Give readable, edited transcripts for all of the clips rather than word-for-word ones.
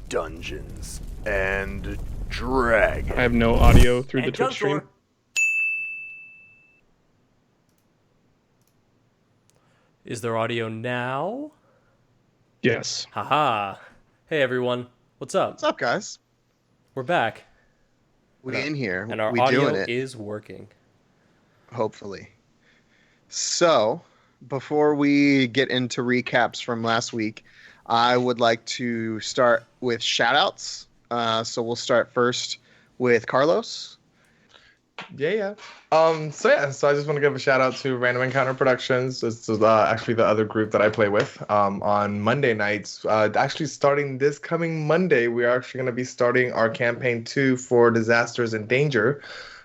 Dungeons and Dragons. I have no audio through the And Twitch stream. Juntor. Is there audio now? Yes. Haha. Hey everyone. What's up? What's up, guys? We're back. We in here. And our we audio doing it, is working. hopefully. So, before we get into recaps from last week, I would like to start with shoutouts. So we'll start first with Carlos. Yeah. So I just want to give a shout out to Random Encounter Productions. This is actually the other group that I play with. On Monday nights, actually starting this coming Monday, we are actually going to be starting our campaign 2 for Disasters and Danger.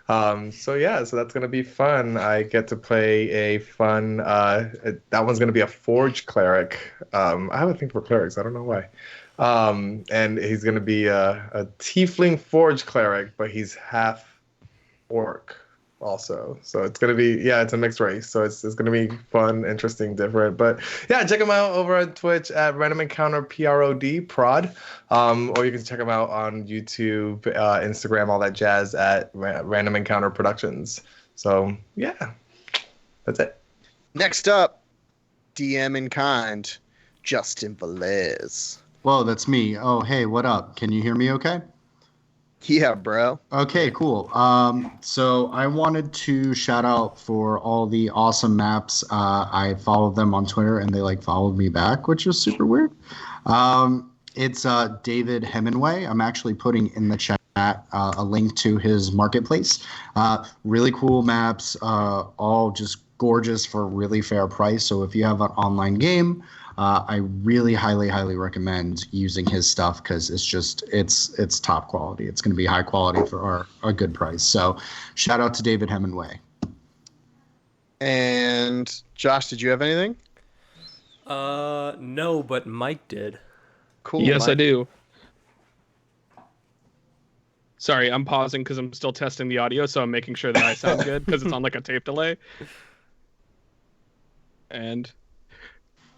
So that's going to be fun. I get to play a fun. That one's going to be a Forge cleric. I have a thing for clerics. I don't know why. And he's going to be a Tiefling Forge cleric, but he's half orc also, so it's gonna be it's a mixed race, so it's gonna be fun, interesting, different. But check them out over on Twitch at Random Encounter prod, or you can check them out on YouTube, Instagram, all that jazz at Random Encounter Productions. So that's it. Next up, DM in kind, Justin Velez. Whoa, that's me. Oh, hey, what up? Can you hear me okay? Yeah, bro. Okay, cool. So I wanted to shout out for all the awesome maps. I followed them on Twitter and they followed me back, which was super weird. It's David Hemingway. I'm actually putting in the chat a link to his marketplace. Really cool maps, all just gorgeous for a really fair price. So if you have an online game, I really highly recommend using his stuff because it's top quality. It's going to be high quality for a good price. So shout out to David Hemingway. And Josh, did you have anything? No, but Mike did. Cool. Yes, Mike. I do. Sorry, I'm pausing because I'm still testing the audio, so I'm making sure that I sound good because it's on a tape delay. And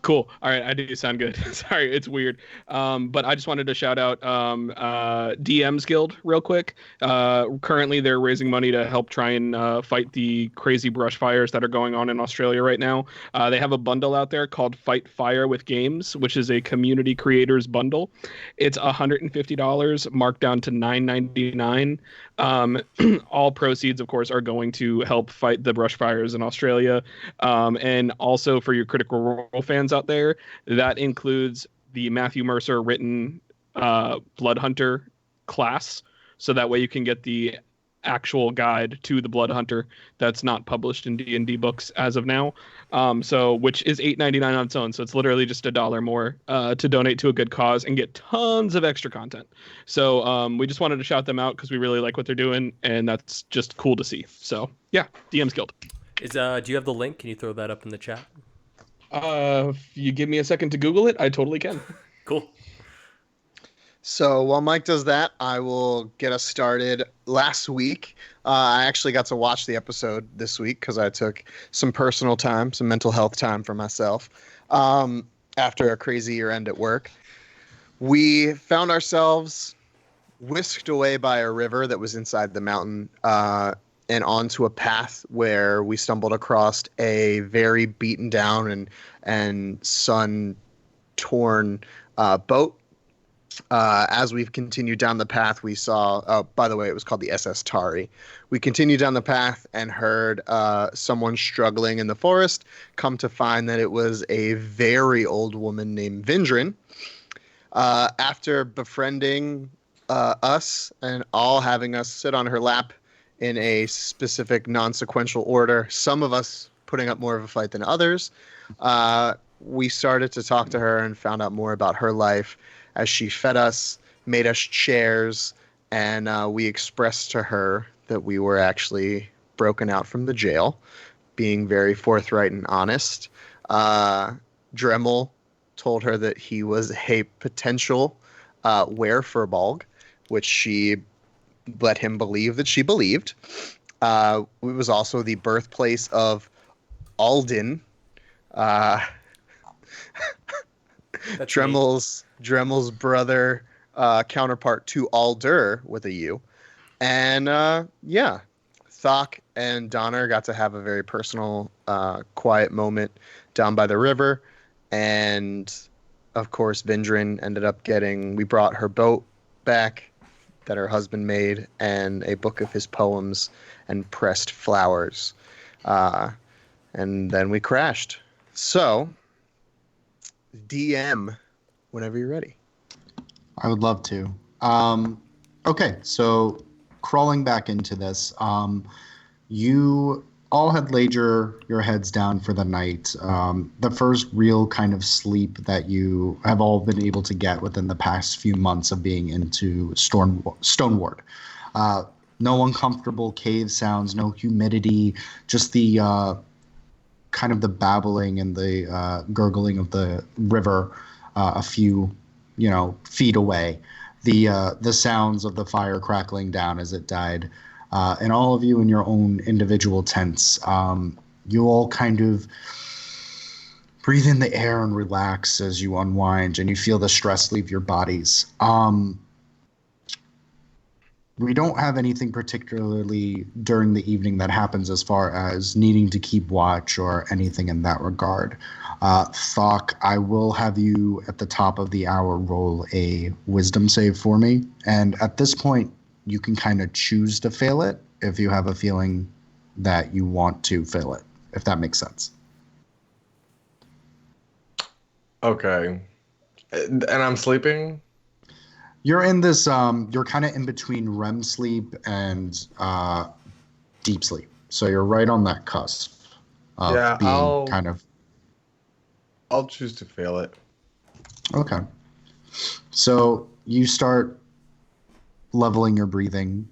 cool. All right, I do sound good. Sorry, it's weird. But I just wanted to shout out DM's Guild real quick. Currently, they're raising money to help try and fight the crazy brush fires that are going on in Australia right now. They have a bundle out there called Fight Fire with Games, which is a community creators bundle. It's $150, marked down to $9.99. All proceeds, of course, are going to help fight the brush fires in Australia. And also for your Critical Role fans out there, that includes the Matthew Mercer written Blood Hunter class. So that way you can get the actual guide to the Blood Hunter that's not published in D&D books as of now. Which is $8.99 on its own. So it's literally just $1 more to donate to a good cause and get tons of extra content. So we just wanted to shout them out because we really like what they're doing, and that's just cool to see. So DM's Guild. Do you have the link? Can you throw that up in the chat? If you give me a second to Google it, I totally can. Cool. So while Mike does that, I will get us started. Last week, I actually got to watch the episode this week because I took some personal time, some mental health time for myself after a crazy year end at work. We found ourselves whisked away by a river that was inside the mountain and onto a path where we stumbled across a very beaten down and sun-torn boat. As we've continued down the path, we saw, by the way, it was called the SS Tari. We continued down the path and heard someone struggling in the forest, come to find that it was a very old woman named Vindran. After befriending us and all having us sit on her lap in a specific non-sequential order, some of us putting up more of a fight than others, we started to talk to her and found out more about her life as she fed us, made us chairs, and we expressed to her that we were actually broken out from the jail, being very forthright and honest. Dremel told her that he was a potential werefurbolg, which she let him believe that she believed. It was also the birthplace of Alden, Dremel's brother, counterpart to Alder with a U. And yeah, Thok and Donner got to have a very personal, quiet moment down by the river. And of course, Vindran ended up we brought her boat back that her husband made and a book of his poems and pressed flowers. And then we crashed. So, DM whenever you're ready. I would love to. Okay, so crawling back into this, you all had laid your heads down for the night. The first real kind of sleep that you have all been able to get within the past few months of being into Stoneward. No uncomfortable cave sounds, no humidity, just the kind of the babbling and the gurgling of the river a few, feet away. The sounds of the fire crackling down as it died. And all of you in your own individual tents, you all kind of breathe in the air and relax as you unwind and you feel the stress leave your bodies. We don't have anything particularly during the evening that happens as far as needing to keep watch or anything in that regard. Thok, I will have you at the top of the hour roll a wisdom save for me. And at this point, you can kind of choose to fail it if you have a feeling that you want to fail it, if that makes sense. Okay. And I'm sleeping? You're in this, you're kind of in between REM sleep and deep sleep. So you're right on that cusp of being kind of... I'll choose to fail it. Okay. So you start leveling your breathing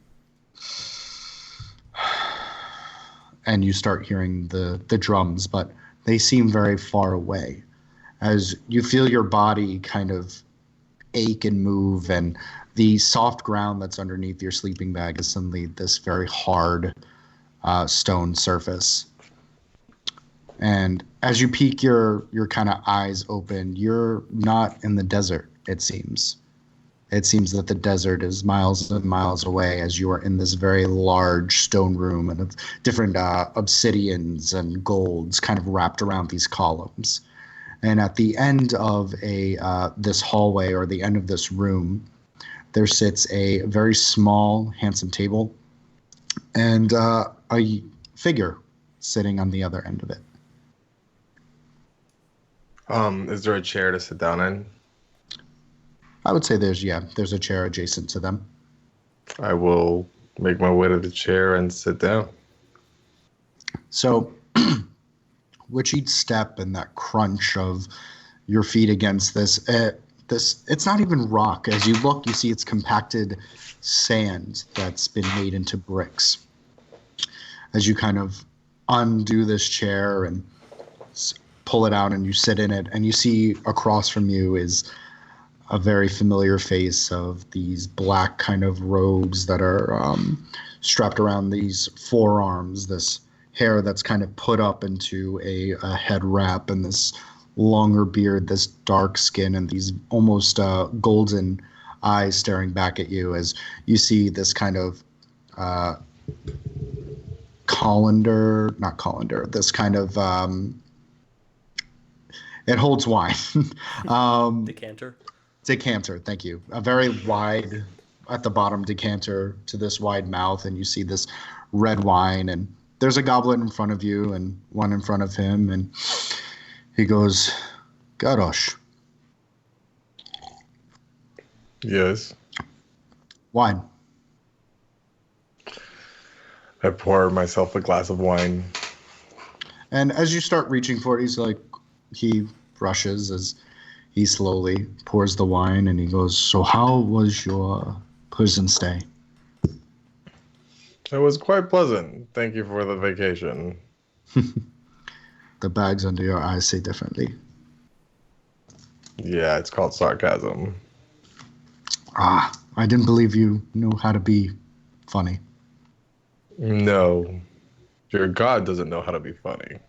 and you start hearing the drums, but they seem very far away as you feel your body kind of ache and move, and the soft ground that's underneath your sleeping bag is suddenly this very hard stone surface. And as you peek your kind of eyes open, you're not in the desert, it seems. It seems that the desert is miles and miles away as you are in this very large stone room and of different obsidians and golds kind of wrapped around these columns. And at the end of this hallway or the end of this room, there sits a very small, handsome table and a figure sitting on the other end of it. Is there a chair to sit down in? I would say there's a chair adjacent to them. I will make my way to the chair and sit down. So with each step and that crunch of your feet against this, it's not even rock. As you look, you see it's compacted sand that's been made into bricks. As you kind of undo this chair and pull it out and you sit in it, and you see across from you is a very familiar face of these black kind of robes that are strapped around these forearms, this hair that's kind of put up into a head wrap, and this longer beard, this dark skin, and these almost golden eyes staring back at you as you see this kind of this kind of it holds wine. Decanter, thank you. A very wide, at the bottom, decanter to this wide mouth, and you see this red wine, and there's a goblet in front of you and one in front of him, and he goes, Garosh. Yes. Wine. I pour myself a glass of wine. And as you start reaching for it, he rushes as he slowly pours the wine, and he goes, so how was your prison stay? It was quite pleasant. Thank you for the vacation. The bags under your eyes say differently. Yeah, it's called sarcasm. I didn't believe you knew how to be funny. No. Your god doesn't know how to be funny.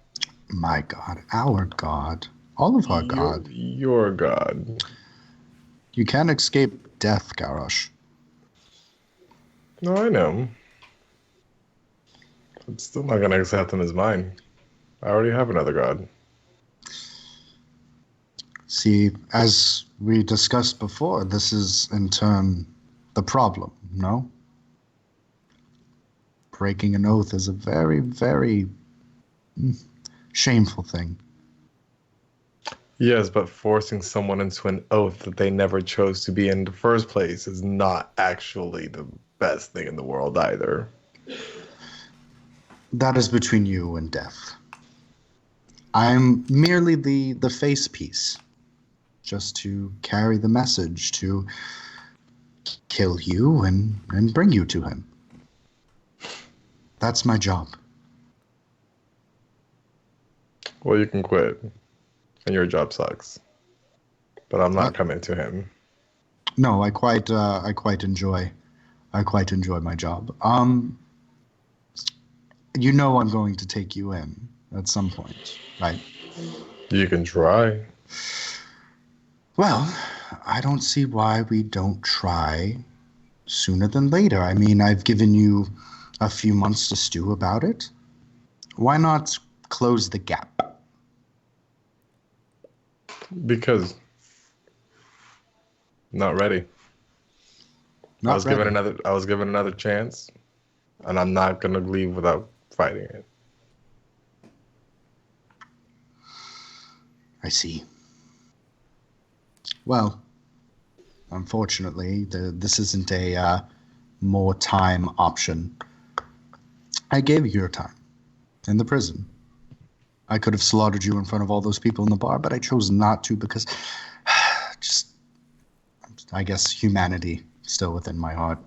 My god, our god, all of our gods. Your god. You can't escape death, Garrosh. No, I know. I'm still not gonna accept him as mine. I already have another god. See, as we discussed before, this is in turn the problem, no? Breaking an oath is a very, very shameful thing. Yes, but forcing someone into an oath that they never chose to be in the first place is not actually the best thing in the world either. That is between you and death. I'm merely the face piece, just to carry the message, to kill you and bring you to him. That's my job. Well, you can quit, and your job sucks. But I'm not coming to him. No, I quite enjoy my job. You know I'm going to take you in at some point, right? You can try. Well, I don't see why we don't try sooner than later. I mean, I've given you a few months to stew about it. Why not close the gap? Because not ready. Not I was given another chance, and I'm not gonna leave without fighting it. I see. Well, unfortunately, this isn't a more time option. I gave you your time in the prison. I could have slaughtered you in front of all those people in the bar, but I chose not to because just, I guess, humanity still within my heart.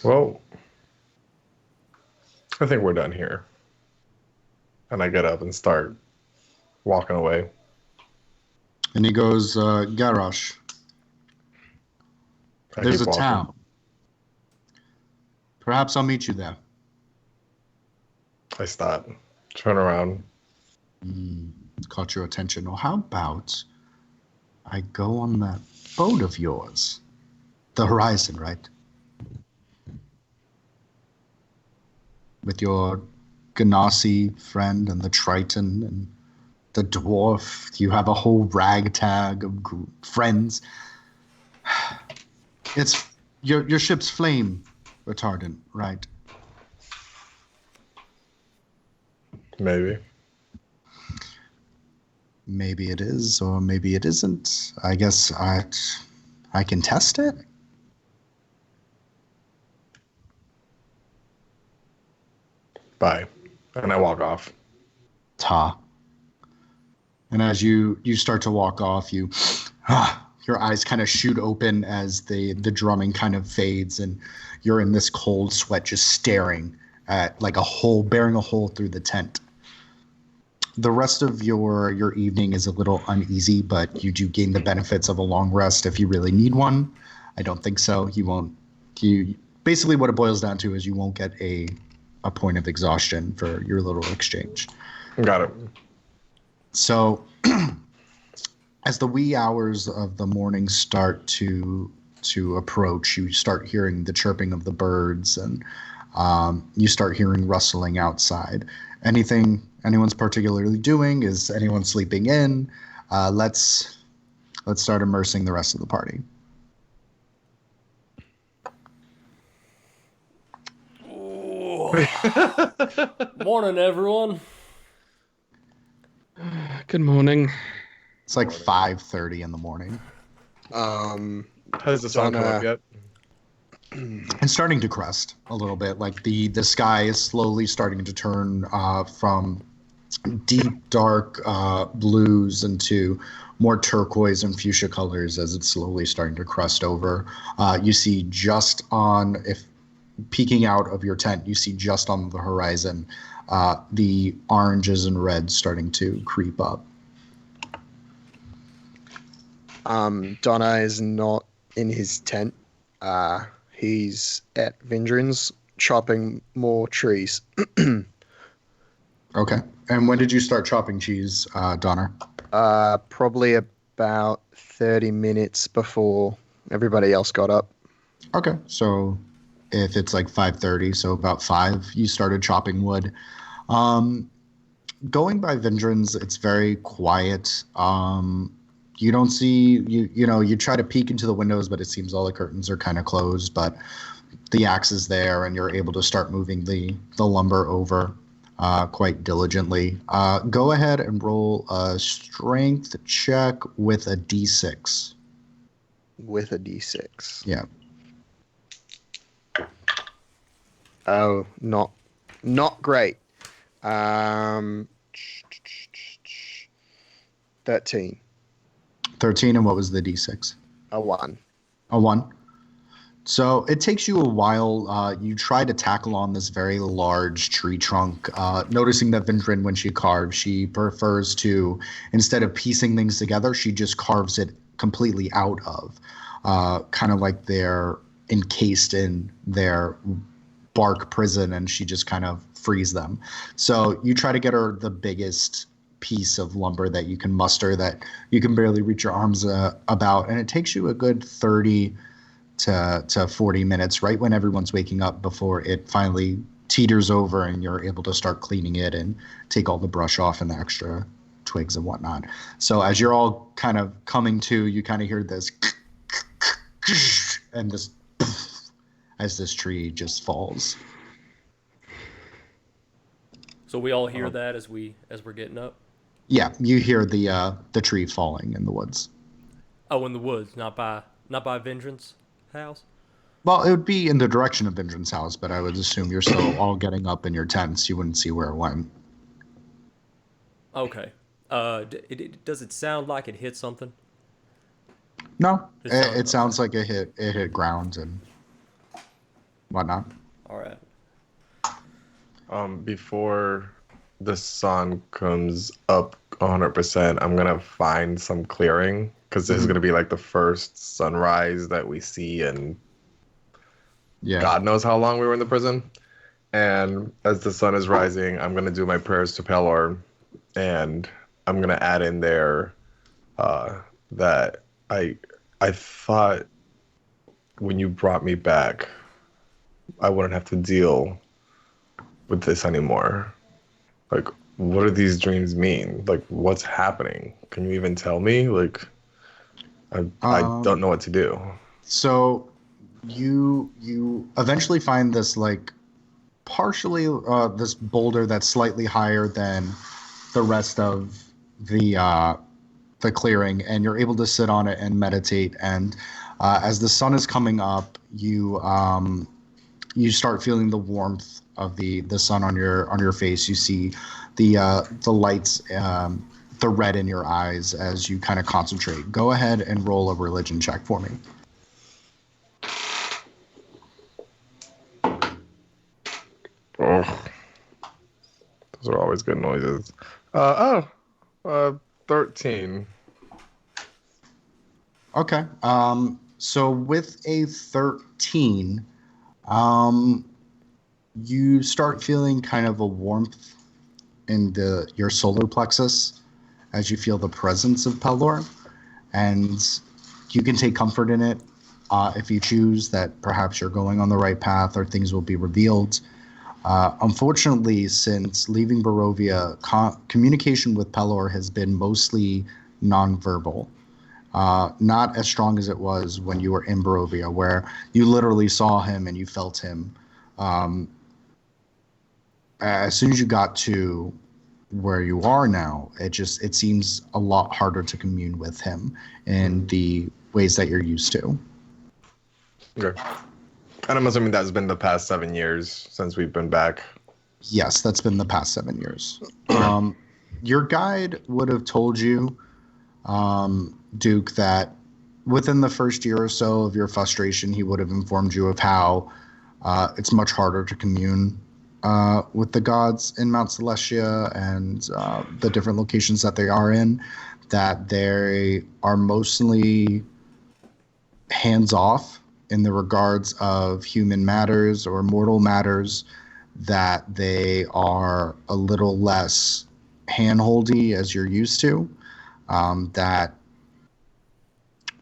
Well, I think we're done here. And I get up and start walking away. And he goes, Garrosh, there's a town. Perhaps I'll meet you there. I stop, turn around. Caught your attention. Or how about I go on that boat of yours? The Horizon, right? With your Ganassi friend and the Triton and the dwarf. You have a whole ragtag of friends. It's your ship's flame retardant, right? Maybe. Maybe it is, or maybe it isn't. I guess I can test it. Bye. And I walk off. Ta. And as you start to walk off, your eyes kind of shoot open as the drumming kind of fades, and you're in this cold sweat just staring at like a hole, bearing a hole through the tent. The rest of your evening is a little uneasy, but you do gain the benefits of a long rest if you really need one. I don't think so. Basically what it boils down to is you won't get a point of exhaustion for your little exchange. Got it. So as the wee hours of the morning start to approach, you start hearing the chirping of the birds, and you start hearing rustling outside. Anything anyone's particularly doing? Is anyone sleeping in? Let's start immersing the rest of the party. Morning, everyone. Good morning. It's like 5:30 in the morning. Has the sun come up yet? It's starting to crest a little bit. Like the sky is slowly starting to turn from deep dark blues into more turquoise and fuchsia colors as it's slowly starting to crest over. You see just on, if peeking out of your tent, you see just on the horizon the oranges and reds starting to creep up. Donna is not in his tent. He's at Vindran's chopping more trees. Okay. And when did you start chopping cheese, Donner? Probably about 30 minutes before everybody else got up. Okay. So if it's like 5:30, so about 5, you started chopping wood. Um, Going by Vindran's, it's very quiet. You don't see you try to peek into the windows, but it seems all the curtains are kind of closed. But the axe is there, and you're able to start moving the lumber over quite diligently. Go ahead and roll a strength check with a d6. With a d6. Yeah. Oh, not great. 13. 13, and what was the d6? A 1. A 1. So it takes you a while. You try to tackle on this very large tree trunk, noticing that Vindran, when she carves, she prefers to, instead of piecing things together, she just carves it completely out of, kind of like they're encased in their bark prison, and she just kind of frees them. So you try to get her the biggest piece of lumber that you can muster, that you can barely reach your arms about, and it takes you a good 30 to 40 minutes, right when everyone's waking up, before it finally teeters over and you're able to start cleaning it and take all the brush off and the extra twigs and whatnot. So as you're all kind of coming to, you kind of hear this and this as this tree just falls. So we all hear that as we're getting up. Yeah, you hear the tree falling in the woods. Oh, in the woods, not by Vengeance house. Well, it would be in the direction of Vindran's house, but I would assume you're still all getting up in your tents. You wouldn't see where it went. Okay. Does it sound like it hit something? No, It it sounds like it hit ground and whatnot. All right. Before the sun comes up 100%, I'm gonna find some clearing, because this is gonna be like the first sunrise that we see, and Yeah. God knows how long we were in the prison. And as the sun is rising, I'm gonna do my prayers to Pelor, and I'm gonna add in there that I thought when you brought me back, I wouldn't have to deal with this anymore. Like, what do these dreams mean? Like, what's happening? Can you even tell me? Like, I don't know what to do. So you eventually find this, like, partially this boulder that's slightly higher than the rest of the clearing, and you're able to sit on it and meditate. And as the sun is coming up, you start feeling the warmth of the sun on your face. You see the lights, the red in your eyes as you kind of concentrate. Go ahead and roll a religion check for me. Oh, those are always good noises. 13. Okay. So with a 13, you start feeling kind of a warmth in your solar plexus as you feel the presence of Pelor, and you can take comfort in it if you choose, that perhaps you're going on the right path or things will be revealed. Unfortunately, since leaving Barovia, communication with Pelor has been mostly nonverbal. Not as strong as it was when you were in Barovia, where you literally saw him and you felt him. As soon as you got to where you are now, it seems a lot harder to commune with him in the ways that you're used to. Okay. And I'm assuming that's been the past 7 years since we've been back. Yes, that's been the past 7 years. Your guide would have told you, Duke, that within the first year or so of your frustration, he would have informed you of how it's much harder to commune with the gods in Mount Celestia and the different locations that they are in, that they are mostly hands-off in the regards of human matters or mortal matters, that they are a little less handholdy as you're used to. That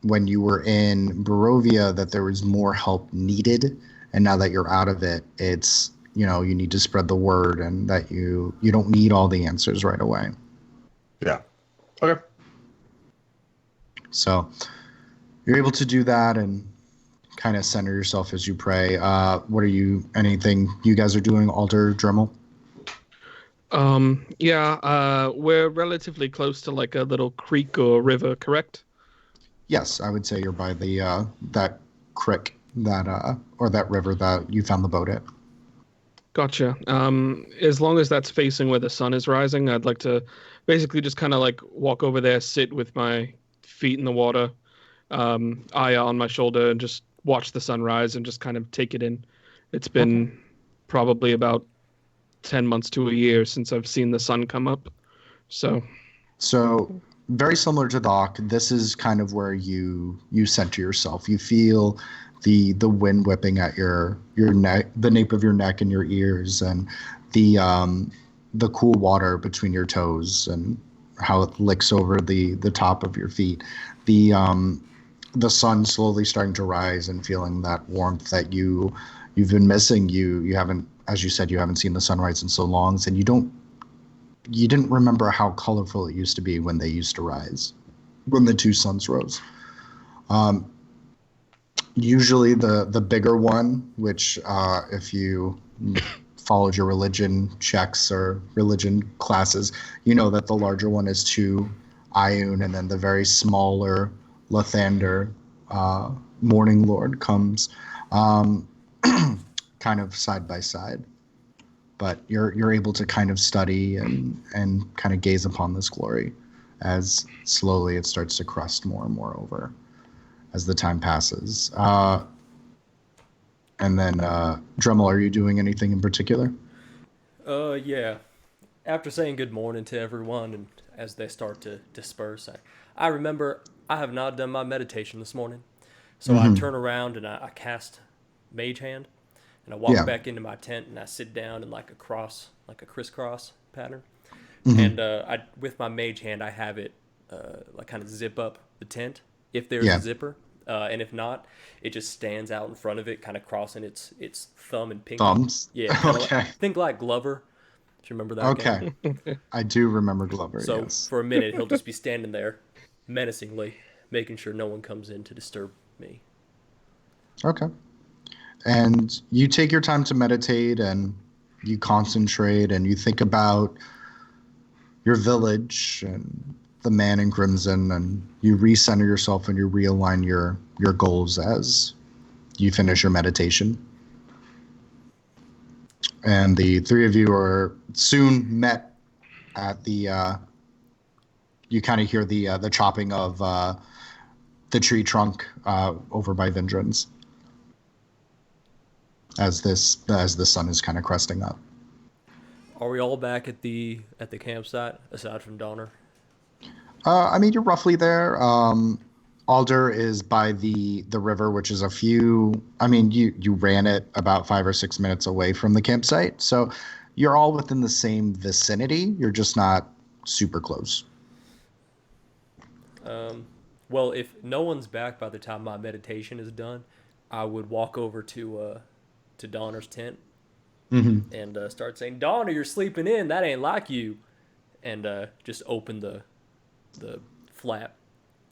when you were in Barovia, that there was more help needed, and now that you're out of it, it's, you know, you need to spread the word, and that you don't need all the answers right away. Yeah. Okay. So you're able to do that and kind of center yourself as you pray. Anything you guys are doing, Alder, Dremel? We're relatively close to like a little creek or river, correct? Yes, I would say you're by the that creek or that river that you found the boat at. Gotcha. As long as that's facing where the sun is rising, I'd like to basically just kind of like walk over there, sit with my feet in the water, Aya on my shoulder, and just watch the sunrise and just kind of take it in. It's been probably about 10 months to a year since I've seen the sun come up. So very similar to Doc, this is kind of where you center yourself. You feel the wind whipping at your neck, the nape of your neck and your ears, and the cool water between your toes and how it licks over the top of your feet. The sun slowly starting to rise and feeling that warmth that you've been missing. You haven't, as you said, you haven't seen the sunrise in so long, and you didn't remember how colorful it used to be when they used to rise, when the two suns rose. Usually the bigger one, which if you followed your religion checks or religion classes, you know that the larger one is 2 Ioun, and then the very smaller Lathander, Morning Lord, comes kind of side by side. But you're able to kind of study and kind of gaze upon this glory as slowly it starts to crust more and more over as the time passes. And then, Dremel, are you doing anything in particular? Yeah. After saying good morning to everyone, and as they start to disperse, I remember I have not done my meditation this morning. So I turn around and I cast Mage Hand, and I walk back into my tent and I sit down in like a crisscross pattern. And I, with my Mage Hand, I have it like kind of zip up the tent if there's a zipper. And if not, it just stands out in front of it, kind of crossing its thumb and pinky. Thumbs? Yeah. Okay. Think like Glover. Do you remember that game? Okay. I do remember Glover, So yes. for a minute, he'll just be standing there menacingly, making sure no one comes in to disturb me. Okay. And you take your time to meditate, and you concentrate, and you think about your village and the man in crimson, and you recenter yourself and you realign your goals as you finish your meditation. And the three of you are soon met at the you kind of hear the chopping of the tree trunk over by Vindran's as the sun is kind of cresting up. Are we all back at the campsite aside from Donner? I mean, you're roughly there. Alder is by the river, which is a few. I mean, you ran it about 5 or 6 minutes away from the campsite, so you're all within the same vicinity. You're just not super close. Well, if no one's back by the time my meditation is done, I would walk over to Donner's tent and start saying, "Donner, you're sleeping in. That ain't like you," and just open the flap.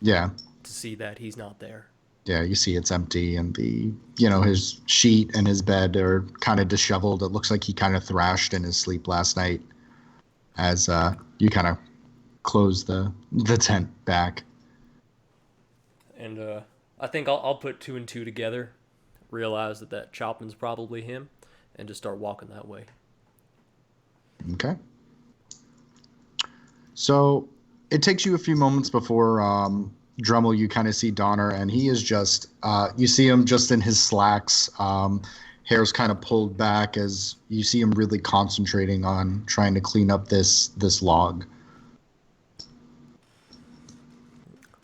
Yeah. To see that he's not there. Yeah, you see it's empty, and his sheet and his bed are kind of disheveled. It looks like he kind of thrashed in his sleep last night as you kind of close the tent back. And I think I'll put 2 and 2 together, realize that Chopman's probably him, and just start walking that way. Okay. So it takes you a few moments before Dremel, you kind of see Donner, and he is just, you see him just in his slacks, hair's kind of pulled back as you see him really concentrating on trying to clean up this log.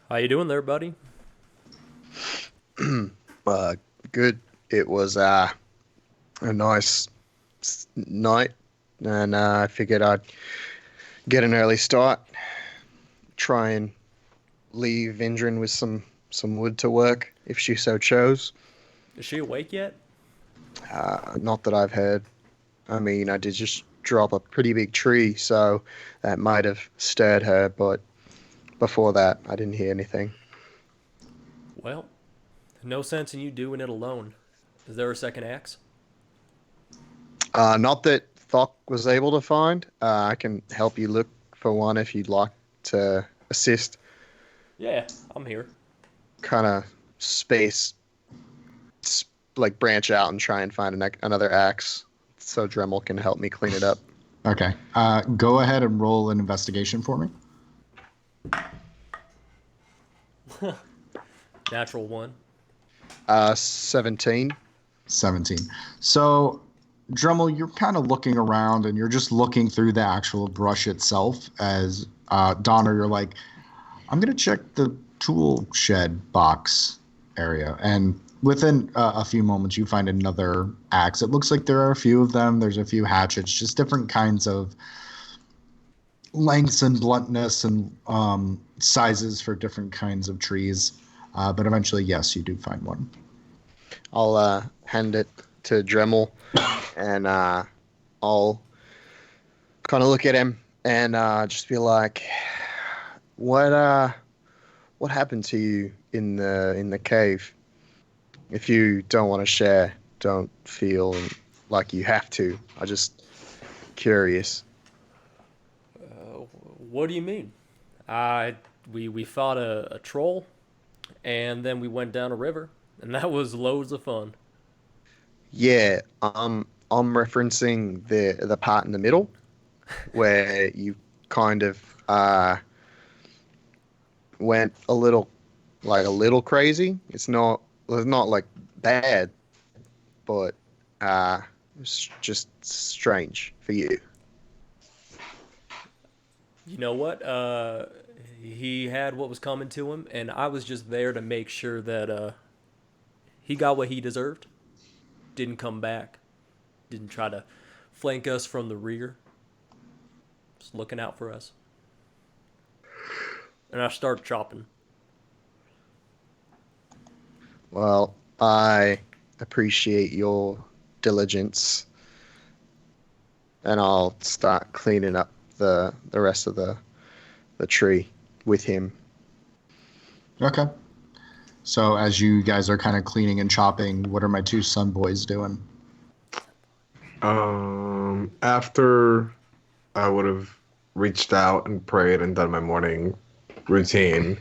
How you doing there, buddy? Good. It was a nice night, and I figured I'd get an early start, try and leave Vindran with some wood to work if she so chose. Is she awake yet? Not that I've heard. I mean, I did just drop a pretty big tree, so that might have stirred her, but before that, I didn't hear anything. Well, no sense in you doing it alone. Is there a second axe? Not that Thok was able to find. I can help you look for one if you'd like to assist. Yeah, I'm here. Kind of like branch out and try and find another axe so Dremel can help me clean it up. Okay. Go ahead and roll an investigation for me. Natural 1. 17. 17. So, Dremel, you're kind of looking around and you're just looking through the actual brush itself as Donner, you're like, I'm going to check the tool shed box area. And within a few moments, you find another axe. It looks like there are a few of them. There's a few hatchets, just different kinds of lengths and bluntness and sizes for different kinds of trees. But eventually, yes, you do find one. I'll hand it to Dremel, and I'll kind of look at him and just be like, what happened to you in the cave? If you don't want to share, don't feel like you have to. I'm just curious. What do you mean? We fought a troll, and then we went down a river, and that was loads of fun. Yeah, I'm referencing the part in the middle where you kind of went a little crazy. It's not like bad, but it's just strange for you. You know what? He had what was coming to him, and I was just there to make sure that he got what he deserved. Didn't come back. Didn't try to flank us from the rear. Just looking out for us. And I start chopping. Well, I appreciate your diligence, and I'll start cleaning up the rest of the tree with him. Okay. So as you guys are kind of cleaning and chopping, what are my two son boys doing? After I would have reached out and prayed and done my morning routine,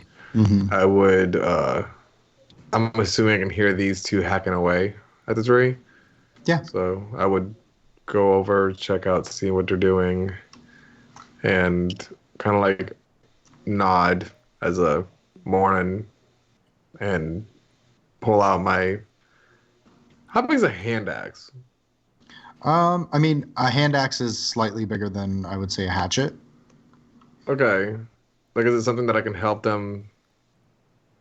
I would, I'm assuming I can hear these two hacking away at the tree. Yeah. So I would go over, check out, see what they're doing, and kind of like nod as a morning and pull out my... How big is a hand axe? I mean, a hand axe is slightly bigger than, I would say, a hatchet. Okay. Like, is it something that I can help them?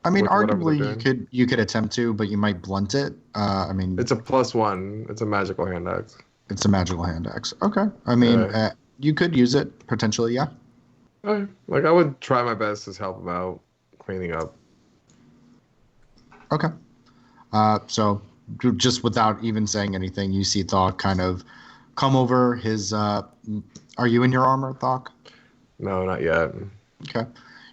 I mean, with whatever they're arguably you could attempt to, but you might blunt it. I mean, It's a +1. It's a magical hand axe. it's a magical hand axe. Okay. I mean, Yeah. you could use it potentially, yeah. Okay. Like, I would try my best to help them out cleaning up. Okay. So just without even saying anything, you see Thok kind of come over his. Are you in your armor, Thok? No, not yet. Okay.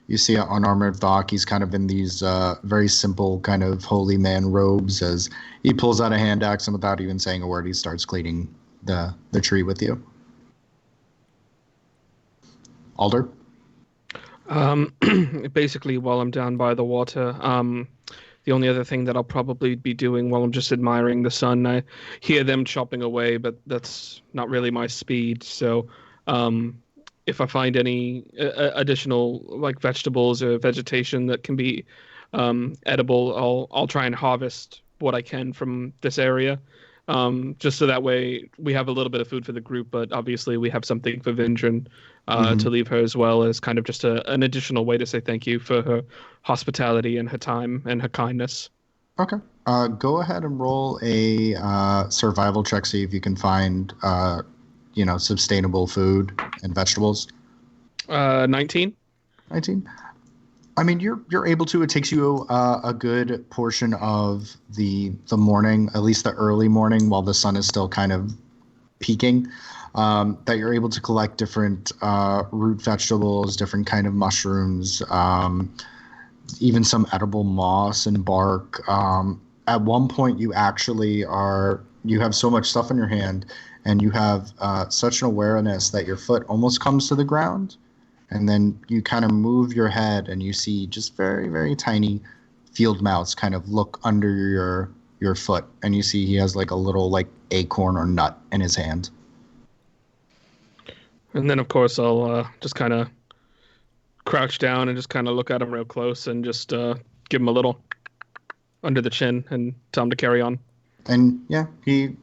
You see an unarmored Thok. He's kind of in these very simple kind of holy man robes as he pulls out a hand axe and without even saying a word, he starts cleaning the tree with you. Alder? Basically, while I'm down by the water, the only other thing that I'll probably be doing while I'm just admiring the sun, I hear them chopping away, but that's not really my speed. So, if I find any additional like vegetables or vegetation that can be edible, I'll try and harvest what I can from this area. Just so that way we have a little bit of food for the group, but obviously we have something for Vindran to leave her as well, as kind of just an additional way to say thank you for her hospitality and her time and her kindness. Okay. Go ahead and roll a survival check. See if you can find, sustainable food and vegetables. 19. 19. I mean, you're able to. It takes you a good portion of the morning, at least the early morning, while the sun is still kind of peaking. That you're able to collect different root vegetables, different kind of mushrooms, even some edible moss and bark. At one point, you have so much stuff in your hand, and you have such an awareness that your foot almost comes to the ground, and then you kind of move your head, and you see just very, very tiny field mouse kind of look under your foot, and you see he has like a little like acorn or nut in his hand. And then, of course, I'll just kind of crouch down and just kind of look at him real close and just give him a little under the chin and tell him to carry on. And yeah, he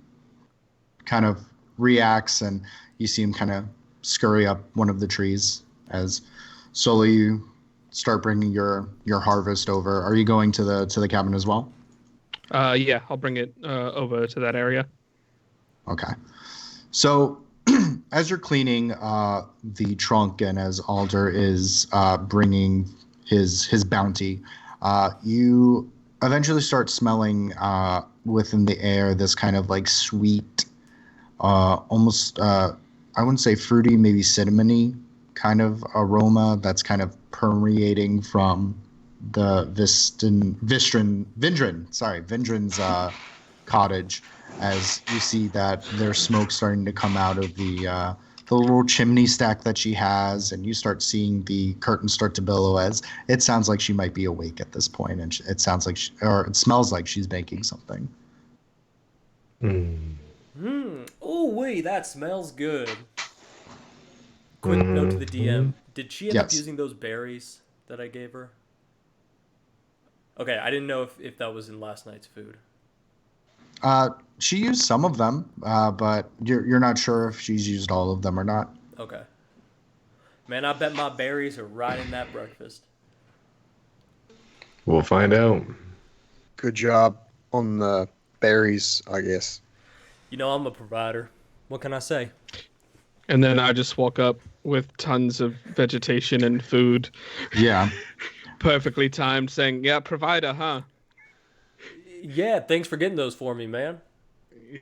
kind of reacts, and you see him kind of scurry up one of the trees as slowly you start bringing your harvest over. Are you going to the cabin as well? Yeah, I'll bring it over to that area. Okay. So as you're cleaning the trunk and as Alder is bringing his bounty, you eventually start smelling within the air this kind of like sweet, almost, I wouldn't say fruity, maybe cinnamony kind of aroma that's kind of permeating from the Vindran's cottage, as you see that there's smoke starting to come out of the little chimney stack that she has, and you start seeing the curtains start to billow as it sounds like she might be awake at this point, and it sounds like it smells like she's baking something. Oh, wait, that smells good. Quick note to the DM. Did she end up using those berries that I gave her? Okay, I didn't know if that was in last night's food. She used some of them, but you're not sure if she's used all of them or not. Okay. Man, I bet my berries are right in that breakfast. We'll find out. Good job on the berries, I guess. You know, I'm a provider. What can I say? And then I just walk up with tons of vegetation and food. Yeah. Perfectly timed, saying, yeah, provider, huh? Yeah, thanks for getting those for me, man.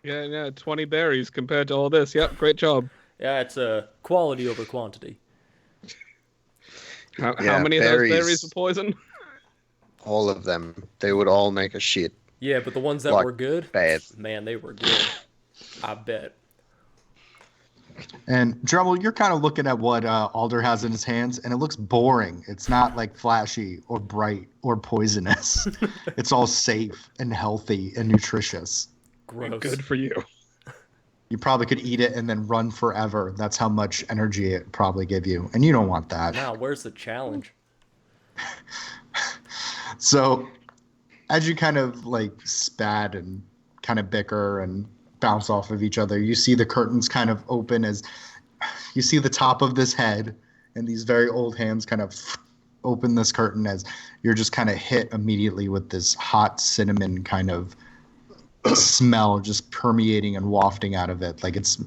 Yeah, 20 berries compared to all this. Yep, great job. Yeah, it's quality over quantity. How many of those berries were poison? All of them. They would all make a shit. Yeah, but the ones that were good, bad. Man, they were good. I bet. And Dremel, you're kind of looking at what Alder has in his hands, and it looks boring. It's not like flashy or bright or poisonous. It's all safe and healthy and nutritious. Gross. Good for you. You probably could eat it and then run forever. That's how much energy it probably give you, and you don't want that. Now, where's the challenge? So, as you kind of like spat and kind of bicker and bounce off of each other, you see the curtains kind of open as you see the top of this head, and these very old hands kind of open this curtain as you're just kind of hit immediately with this hot cinnamon kind of smell just permeating and wafting out of it. Like it's,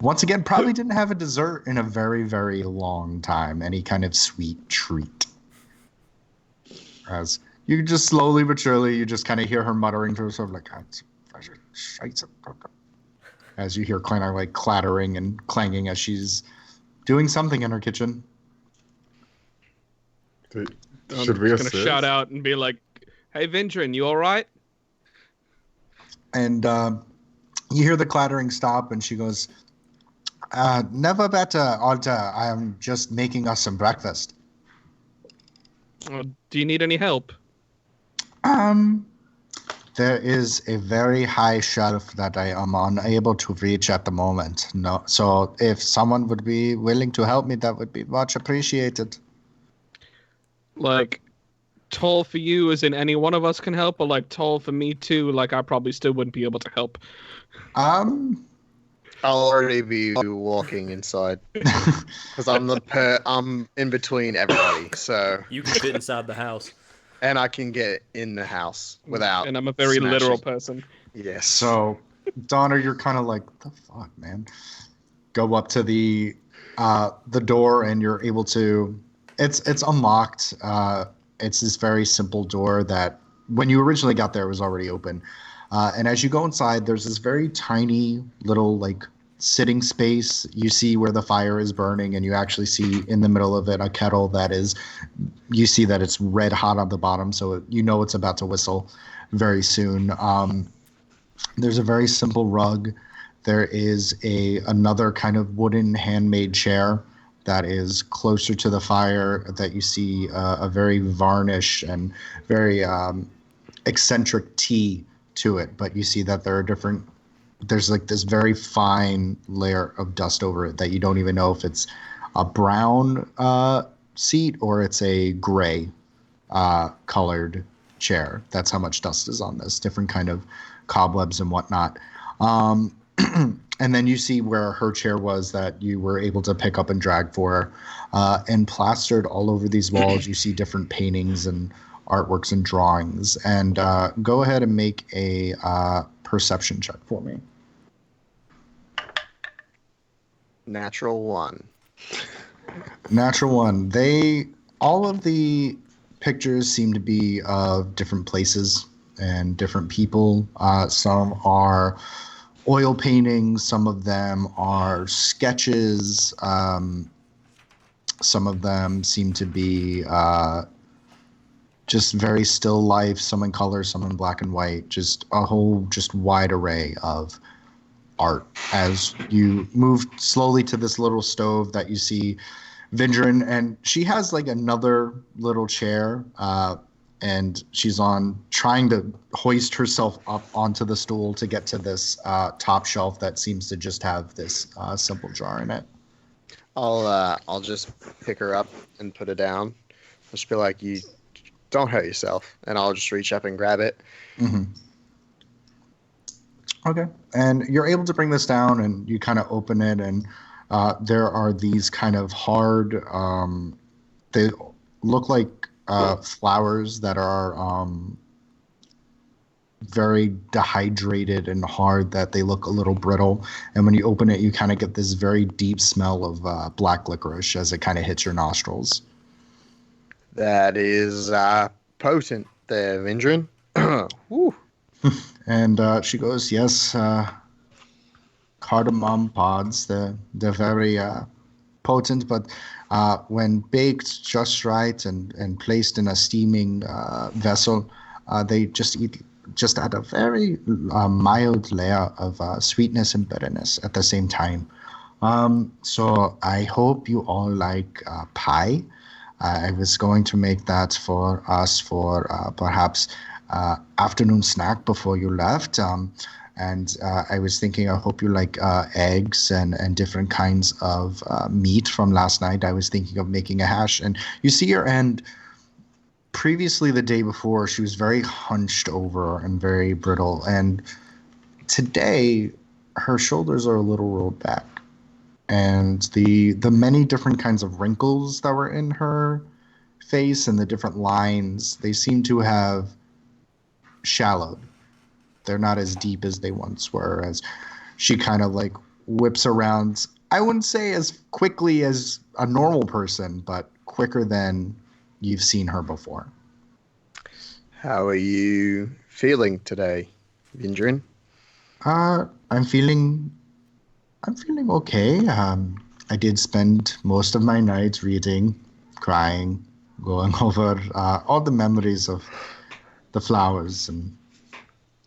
once again, probably didn't have a dessert in a very, very long time, any kind of sweet treat. As you just slowly but surely, you just kind of hear her muttering to herself like, as you hear kind of like clattering and clanging as she's doing something in her kitchen. Should we just gonna shout out and be like, "Hey, Vindran, you all right?" And you hear the clattering stop, and she goes, "Never better, Alta. I am just making us some breakfast." Do you need any help? There is a very high shelf that I am unable to reach at the moment. No, so if someone would be willing to help me, that would be much appreciated. Like, tall for you as in any one of us can help, or like tall for me too, like I probably still wouldn't be able to help? I'll already be walking inside because I'm in between everybody. So You can fit inside the house. And I can get in the house without. And I'm a very smashing. literal person. Yes. So, Donner, you're kind of like, the fuck, man. Go up to the door, and you're able to. It's unlocked. It's this very simple door that, when you originally got there, it was already open. And as you go inside, there's this very tiny little like sitting space. You see where the fire is burning, and you actually see in the middle of it a kettle that is. You see that it's red hot on the bottom, so you know it's about to whistle very soon. There's a very simple rug. There is another kind of wooden handmade chair that is closer to the fire, that you see a very varnished and very eccentric tea to it. But you see that there's like this very fine layer of dust over it that you don't even know if it's a brown seat or it's a gray colored chair. That's how much dust is on this, different kind of cobwebs and whatnot. And then you see where her chair was that you were able to pick up and drag for her. And plastered all over these walls, you see different paintings and artworks and drawings. And go ahead and make a perception check for me. Natural 1. Natural 1. All of the pictures seem to be of different places and different people. Some are oil paintings, some of them are sketches, some of them seem to be just very still life, some in color, some in black and white, just a whole just wide array of art. As you move slowly to this little stove that you see Vindran, and she has like another little chair, and she's trying to hoist herself up onto the stool to get to this top shelf that seems to just have this simple jar in it. I'll just pick her up and put her down. I'll just be like, you don't hurt yourself, and I'll just reach up and grab it. Mm-hmm. Okay, and you're able to bring this down, and you kind of open it, and there are these kind of hard. They look like flowers that are very dehydrated and hard, that they look a little brittle. And when you open it, you kind of get this very deep smell of black licorice as it kind of hits your nostrils. That is potent there, Vindran. Woo. And she goes, yes, cardamom pods, they're very potent, but when baked just right and placed in a steaming vessel, they just add a very mild layer of sweetness and bitterness at the same time. So I hope you all like pie. I was going to make that for us for perhaps afternoon snack before you left. And I was thinking, I hope you like eggs and different kinds of meat from last night. I was thinking of making a hash. And you see her, and previously the day before, she was very hunched over and very brittle. And today, her shoulders are a little rolled back. And the many different kinds of wrinkles that were in her face and the different lines, they seem to have shallowed. They're not as deep as they once were, as she kind of like whips around. I wouldn't say as quickly as a normal person, but quicker than you've seen her before. How are you feeling today, Vindran? I'm feeling okay. I did spend most of my nights reading, crying, going over all the memories of the flowers and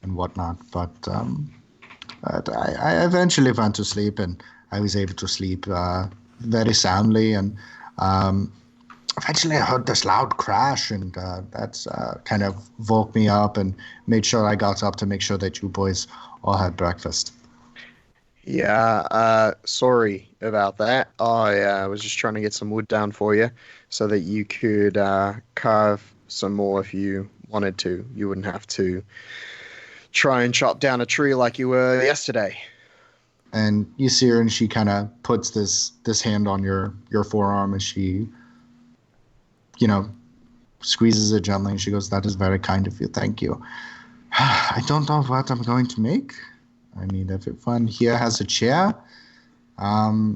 whatnot, but I eventually went to sleep, and I was able to sleep very soundly. And eventually, I heard this loud crash, and that's kind of woke me up and made sure I got up to make sure that you boys all had breakfast. Yeah, sorry about that. I was just trying to get some wood down for you so that you could carve some more if you wanted to. You wouldn't have to try and chop down a tree like you were yesterday. And you see her, and she kind of puts this hand on your forearm, and she, squeezes it gently, and she goes, "That is very kind of you. Thank you. I don't know what I'm going to make. I mean, everyone here has a chair. I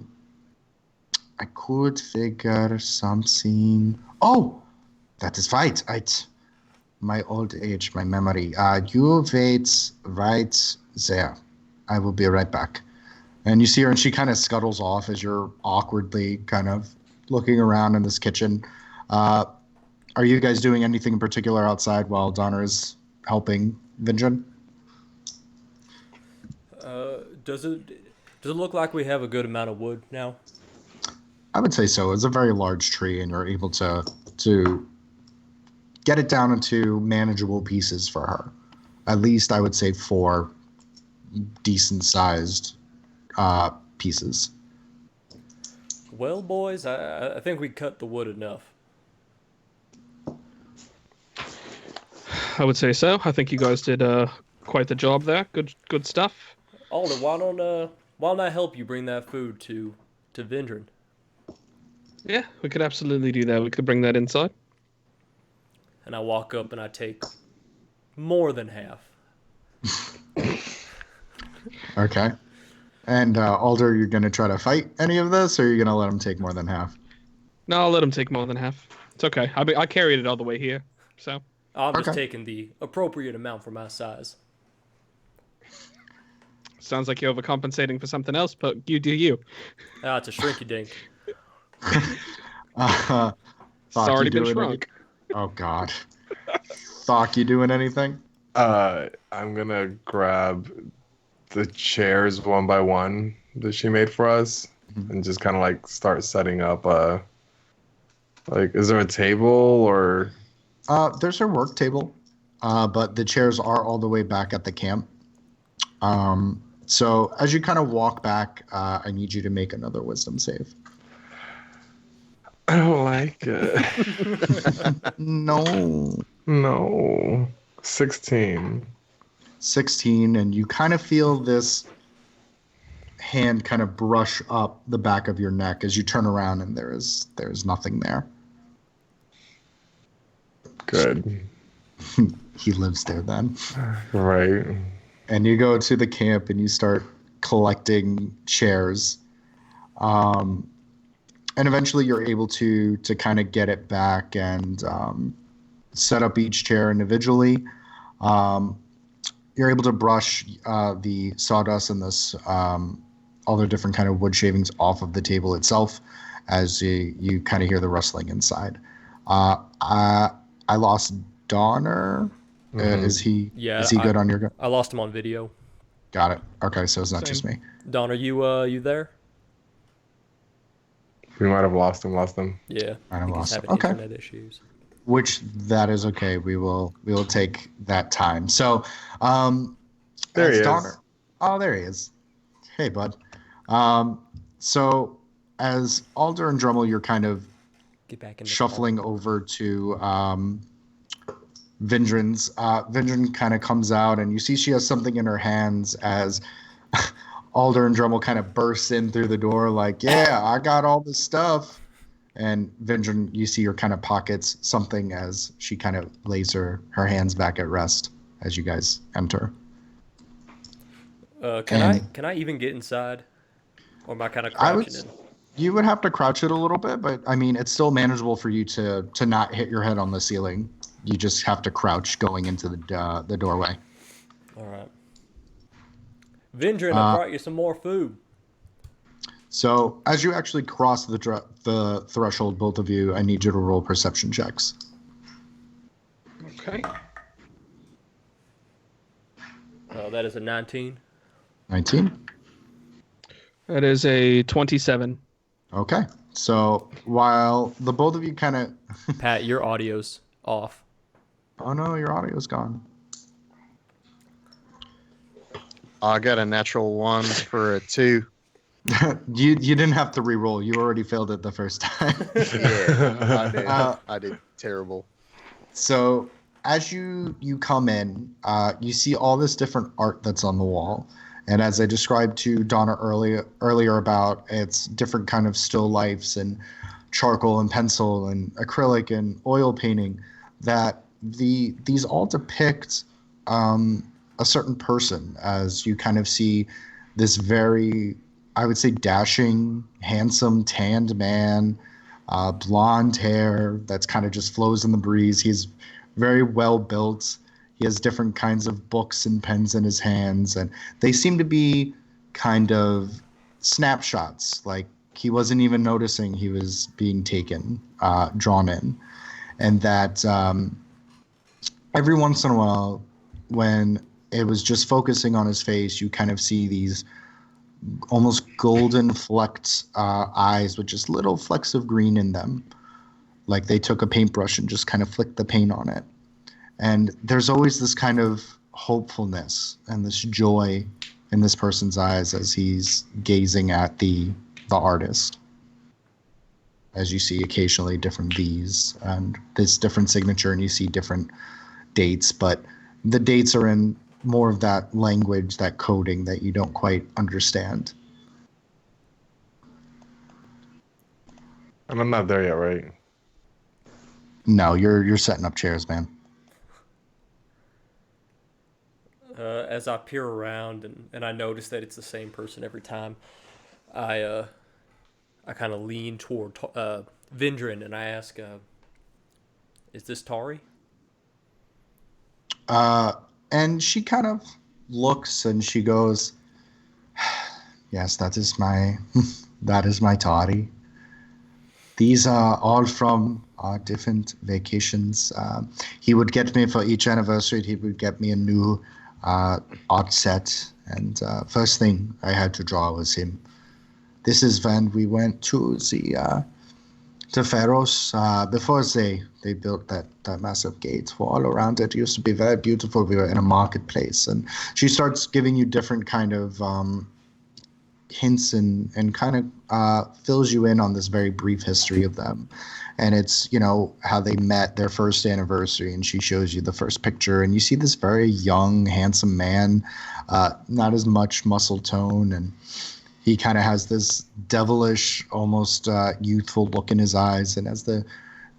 could figure something. Oh, that is right. My old age, my memory. You wait right there. I will be right back." And you see her, and she kind of scuttles off as you're awkwardly kind of looking around in this kitchen. Are you guys doing anything in particular outside while Donner is helping Vindran? Does it look like we have a good amount of wood now? I would say so. It's a very large tree, and you're able to get it down into manageable pieces for her. At least I would say 4 decent-sized pieces. Well, boys, I think we cut the wood enough. I would say so. I think you guys did quite the job there. Good stuff. Alder, why don't I help you bring that food to Vindran? Yeah, we could absolutely do that. We could bring that inside. And I walk up and I take more than half. Okay. And Alder, you're going to try to fight any of this, or are you going to let him take more than half? No, I'll let him take more than half. It's okay. I carried it all the way here, so. I'm just Okay. taking the appropriate amount for my size. Sounds like you're overcompensating for something else, but you do you. It's a shrinky dink. Thok, It's already you been doing shrunk. Oh, God. Thok, you doing anything? I'm gonna grab the chairs one by one that she made for us, and just kind of like start setting up. Like, is there a table or? There's her work table, but the chairs are all the way back at the camp. So as you kind of walk back, I need you to make another wisdom save. I don't like it. No. No. 16. 16, and you kind of feel this hand kind of brush up the back of your neck as you turn around, and there's nothing there. Good. He lives there then. Right. And you go to the camp and you start collecting chairs. And eventually you're able to kind of get it back and set up each chair individually. You're able to brush the sawdust and this all the different kind of wood shavings off of the table itself as you kind of hear the rustling inside. I lost Donner. Is he good on your? I lost him on video. Got it. Okay, so it's not just me. Don, are you there? We might have lost him. Yeah. I think he's lost him. having Okay. internet issues. Which that is okay. We will take that time. So There as he is. Donner, oh, there he is. Hey, bud. So as Alder and Drummel, you're kind of Get back in the shuffling over to Vindran's. Vindran kind of comes out, and you see she has something in her hands as Alder and Drummel kind of burst in through the door, like, "Yeah, I got all this stuff." And Vindran, you see her kind of pockets something as she kind of lays her hands back at rest as you guys enter. Can I even get inside? Or am I kind of crouching in? You would have to crouch it a little bit, but I mean, it's still manageable for you to not hit your head on the ceiling. You just have to crouch going into the doorway. All right. Vindran, I brought you some more food. So as you actually cross the threshold, both of you, I need you to roll perception checks. Okay. That is a 19. 19. That is a 27. Okay. So while the both of you kind of... Pat, your audio's off. Oh no, your audio's gone. I got a natural 1 for a 2. You didn't have to re-roll. You already failed it the first time. Yeah, I did terrible. So as you come in, you see all this different art that's on the wall. And as I described to Donna earlier about its different kind of still lifes and charcoal and pencil and acrylic and oil painting, that these all depict a certain person, as you kind of see this very, I would say, dashing, handsome, tanned man, blonde hair that's kind of just flows in the breeze. He's very well built. He has different kinds of books and pens in his hands, and they seem to be kind of snapshots. Like he wasn't even noticing he was being taken, drawn in, and that every once in a while, when it was just focusing on his face, you kind of see these almost golden flecked eyes with just little flecks of green in them, like they took a paintbrush and just kind of flicked the paint on it. And there's always this kind of hopefulness and this joy in this person's eyes as he's gazing at the artist. As you see occasionally different V's and this different signature, and you see different dates, but the dates are in more of that language, that coding that you don't quite understand. I'm not there yet, right? No, you're setting up chairs, man. As I peer around and I notice that it's the same person every time, I kind of lean toward Vindran and I ask, "Is this Tari?" And she kind of looks and she goes, "Yes, that is my that is my Tari. These are all from our different vacations. He would get me for each anniversary. He would get me a new art set, and first thing I had to draw was him. This is when we went to the to Pharos before they built that massive gate wall around it. It used to be very beautiful. We were in a marketplace, and she starts giving you different kind of hints and kind of fills you in on this very brief history of them. And it's, how they met, their first anniversary, and she shows you the first picture, and you see this very young, handsome man, not as much muscle tone, and he kind of has this devilish, almost youthful look in his eyes. And as the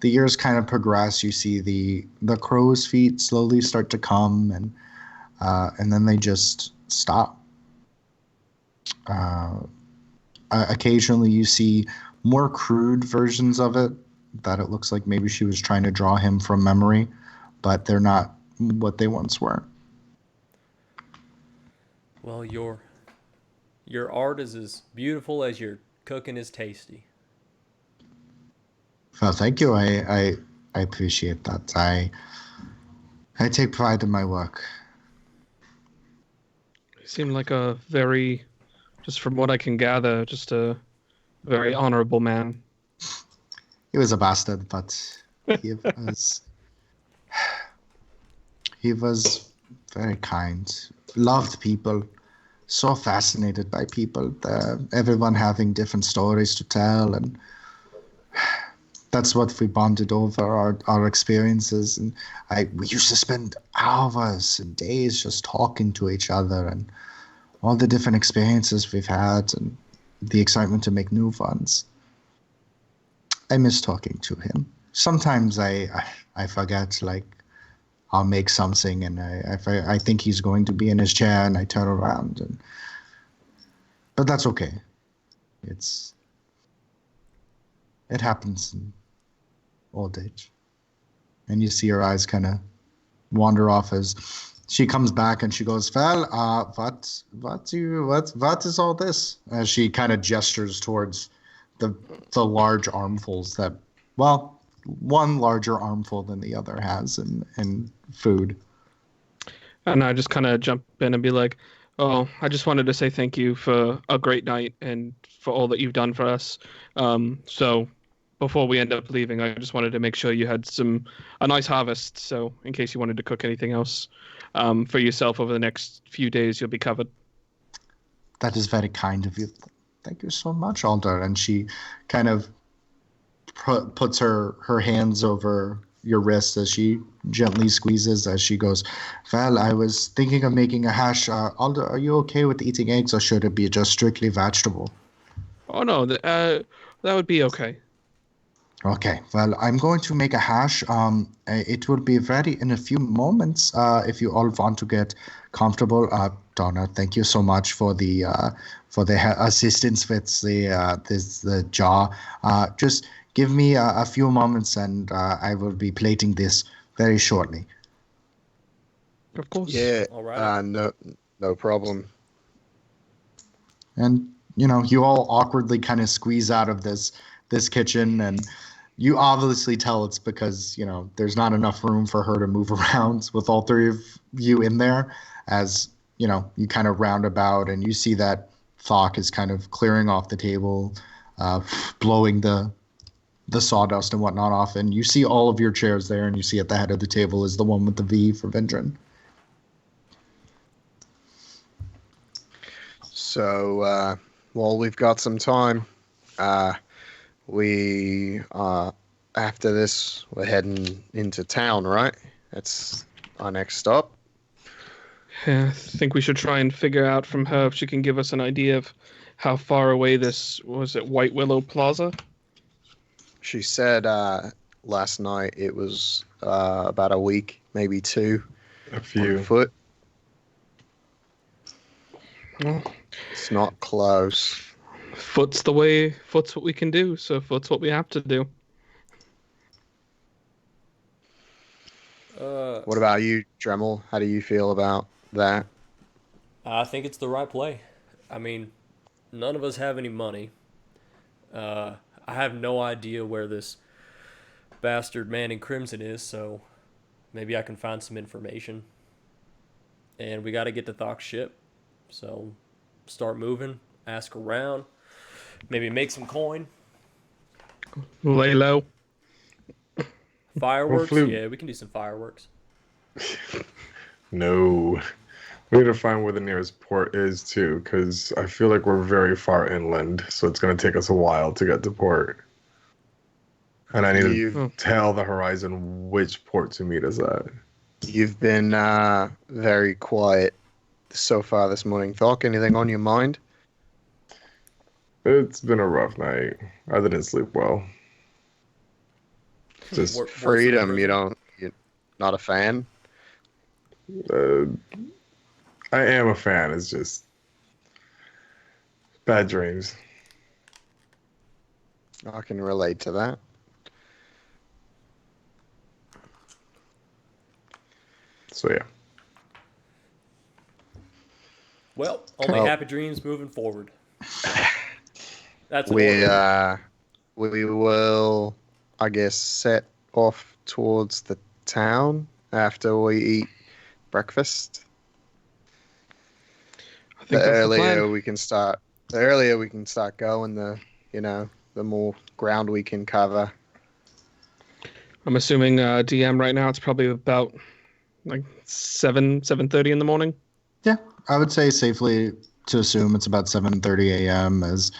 years kind of progress, you see the crow's feet slowly start to come, and then they just stop. Occasionally you see more crude versions of it, that it looks like maybe she was trying to draw him from memory, but they're not what they once were. Well, your art is as beautiful as your cooking is tasty. Well, thank you. I appreciate that. I take pride in my work. You seem like a very, just from what I can gather, just a very honorable man. He was a bastard, but he was very kind, loved people, so fascinated by people, everyone having different stories to tell, and that's what we bonded over, our experiences. And we used to spend hours and days just talking to each other and all the different experiences we've had and the excitement to make new ones. I miss talking to him. Sometimes I forget, like, I'll make something and I think he's going to be in his chair and I turn around, but that's okay. It happens in old age. And you see her eyes kind of wander off as she comes back and she goes, "Well, what is all this?" As she kind of gestures towards the large armfuls that, well, one larger armful than the other has in food. And I just kind of jump in and be like, "Oh, I just wanted to say thank you for a great night and for all that you've done for us. So before we end up leaving, I just wanted to make sure you had a nice harvest. So in case you wanted to cook anything else for yourself over the next few days, you'll be covered." That is very kind of you. Thank you so much, Alder. And she kind of puts her hands over your wrist as she gently squeezes as she goes, "Well, I was thinking of making a hash. Alder, are you okay with eating eggs, or should it be just strictly vegetable?" Oh, no, that would be okay. Okay, well, I'm going to make a hash. It will be ready in a few moments. If you all want to get comfortable, Donna, thank you so much for the assistance with the jar. Just give me a few moments, and I will be plating this very shortly. Of course. Yeah. All right. No problem. And you all awkwardly kind of squeeze out of this kitchen, and you obviously tell it's because there's not enough room for her to move around with all three of you in there. As you kind of roundabout, and you see that Thok is kind of clearing off the table, blowing the sawdust and whatnot off, and you see all of your chairs there, and you see at the head of the table is the one with the V for Vindran. So, while we've got some time, we after this we're heading into town, right? That's our next stop. Yeah, I think we should try and figure out from her if she can give us an idea of how far away this was. It White Willow Plaza? She said last night it was about a week, maybe two, A on few. foot. Well, It's not close. foot's what we can do, so foot's what we have to do. What about you, Dremel? How do you feel about that? I think it's the right play. I mean, none of us have any money. I have no idea where this bastard man in crimson is, so maybe I can find some information. And we got to get to Thok's ship, so start moving, ask around, maybe make some coin. Lay low. Fireworks? Hopefully- Yeah, we can do some fireworks. No. We need to find where the nearest port is, too, because I feel like we're very far inland, so it's going to take us a while to get to port. And I need to tell the horizon which port to meet us at. You've been very quiet so far this morning. Thok, anything on your mind? It's been a rough night. I didn't sleep well. Just Worse Freedom, than you're not a fan? I am a fan. It's just bad dreams. I can relate to that. So yeah. Well, only Well- happy dreams moving forward. That's an We order. we will, I guess, set off towards the town after we eat breakfast. I think The that's the earlier plan. we can start, the earlier we can start going, the more ground we can cover. I'm assuming DM right now it's probably about like 7:30 in the morning. Yeah, I would say safely to assume it's about 7:30 a.m. as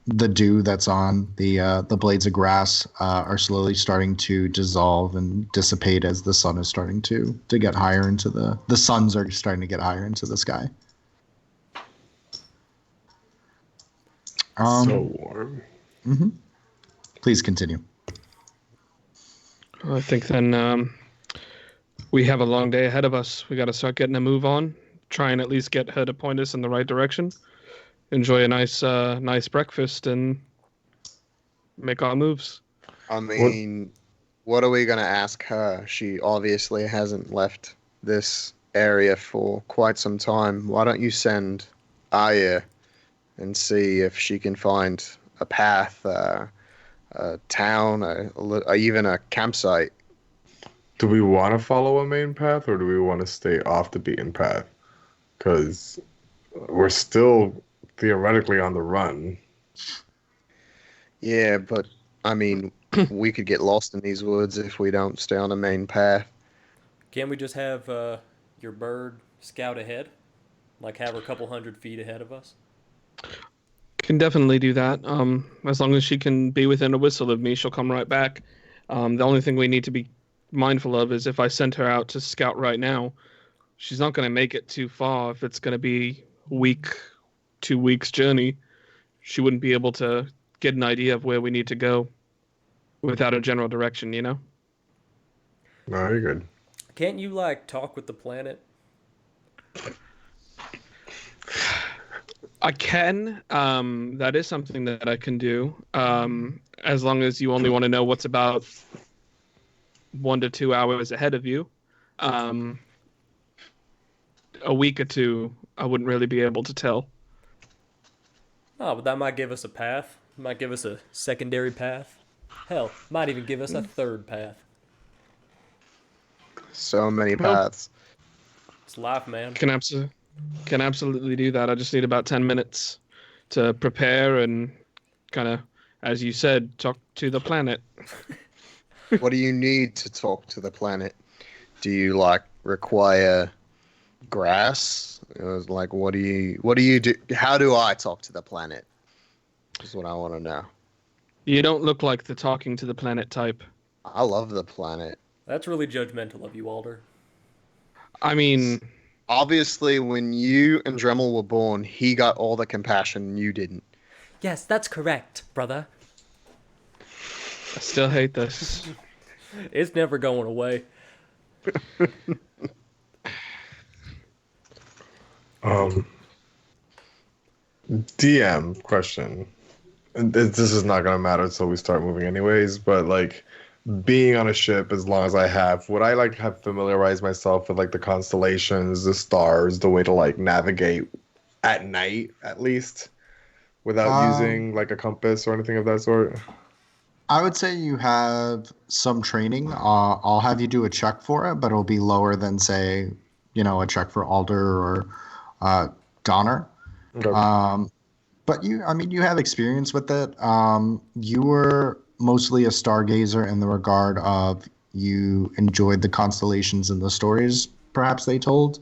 the dew that's on the blades of grass are slowly starting to dissolve and dissipate as the sun is starting to get higher into the suns are starting to get higher into the sky. So warm. Please continue. I think then we have a long day ahead of us. We got to start getting a move on. Try and at least get her to point us in the right direction. Enjoy a nice breakfast and make our moves. I mean, what are we going to ask her? She obviously hasn't left this area for quite some time. Why don't you send Aya and see if she can find a path, a town, even a campsite? Do we want to follow a main path or do we want to stay off the beaten path? Because we're still theoretically on the run. Yeah, but I mean, we could get lost in these woods if we don't stay on the main path. Can't we just have your bird scout ahead? Like have her a couple 100 feet ahead of us? Can definitely do that. As long as she can be within a whistle of me, she'll come right back. The only thing we need to be mindful of is if I send her out to scout right now, she's not going to make it too far. If it's going to be a week, 2 weeks journey, she wouldn't be able to get an idea of where we need to go. without a general direction, you know? No, you're good. Can't you like talk with the planet? I can. That is something that I can do. As long as you only want to know what's about 1 to 2 hours ahead of you. A week or two, I wouldn't really be able to tell. Oh, but that might give us a path. Might give us a secondary path. Hell, might even give us a third path. So many Well- paths. It's life, man. Can absolutely do that. I just need about 10 minutes to prepare and kind of, as you said, talk to the planet. What do you need to talk to the planet? Do you like require grass? It was like, what do you do? How do I talk to the planet? Is what I want to know. You don't look like the talking to the planet type. I love the planet. That's really judgmental of you, Alder. I mean, Obviously, when you and Dremel were born, he got all the compassion, you didn't. Yes, that's correct, brother. I still hate this. It's never going away. DM question. And this is not gonna matter until we start moving, anyways. But like, being on a ship as long as I have, would I like have familiarized myself with like the constellations, the stars, the way to like navigate at night at least, without using like a compass or anything of that sort? I would say you have some training. I'll have you do a check for it, but it'll be lower than, say, a check for Alder or Donner. Okay. But you have experience with it. You were mostly a stargazer in the regard of you enjoyed the constellations and the stories perhaps they told.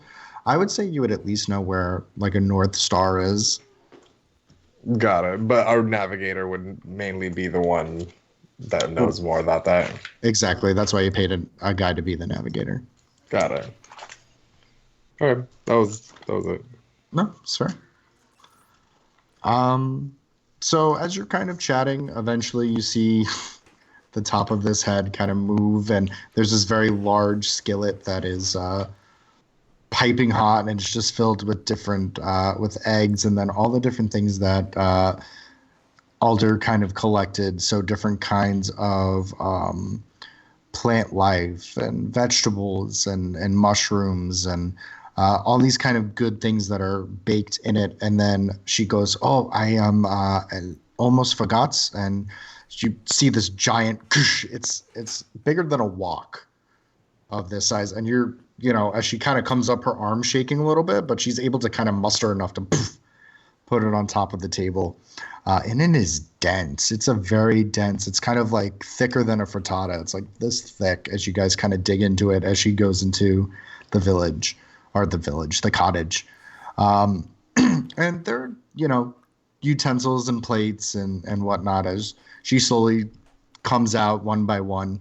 I would say you would at least know where like a North Star is. Got it. But our navigator would mainly be the one that knows more about that. Exactly. That's why you paid a guy to be the navigator. Got it. Okay, that was it. No, it's fair. So as you're kind of chatting, eventually you see the top of this head kind of move, and there's this very large skillet that is piping hot, and it's just filled with different with eggs, and then all the different things that Alder kind of collected. So different kinds of plant life and vegetables and mushrooms and all these kind of good things that are baked in it. And then she goes, "Oh, I am almost forgot." And you see this giant, it's bigger than a walk of this size. And as she kind of comes up, her arm shaking a little bit, but she's able to kind of muster enough to put it on top of the table. And it is dense. It's a very dense, it's kind of like thicker than a frittata. It's like this thick as you guys kind of dig into it as she goes into the the cottage. And there are, utensils and plates and whatnot as she slowly comes out one by one.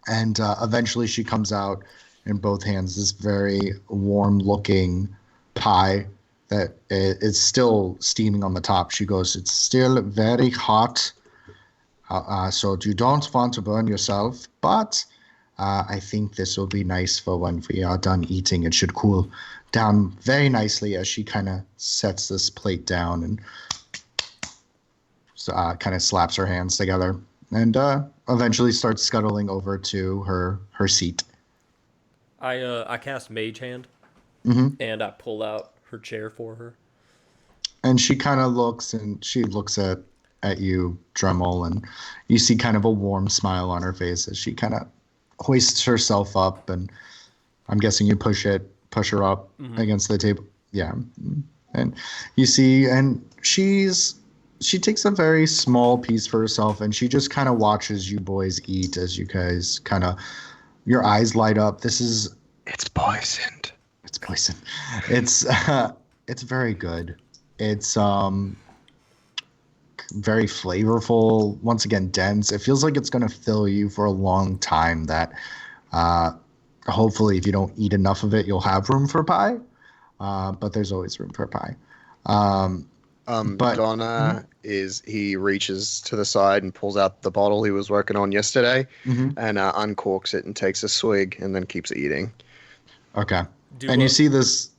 And eventually she comes out in both hands this very warm looking pie that is still steaming on the top. She goes, "It's still very hot, so you don't want to burn yourself, but I think this will be nice for when we are done eating. It should cool down very nicely," as she kind of sets this plate down and kind of slaps her hands together and eventually starts scuttling over to her seat. I cast Mage Hand, and I pull out her chair for her. And she kind of looks at you, Dremel, and you see kind of a warm smile on her face as she kind of hoists herself up, and I'm guessing you push her up against the table. Yeah. And you see, and she takes a very small piece for herself, and she just kind of watches you boys eat as you guys kind of, your eyes light up. It's poisoned. It's poison. It's very good. It's very flavorful. Once again, dense. It feels like it's going to fill you for a long time. That hopefully, if you don't eat enough of it, you'll have room for pie. But there's always room for pie. But- Donna he reaches to the side and pulls out the bottle he was working on yesterday Mhm. and uncorks it and takes a swig and then keeps eating. Okay. Do, And you uh, see this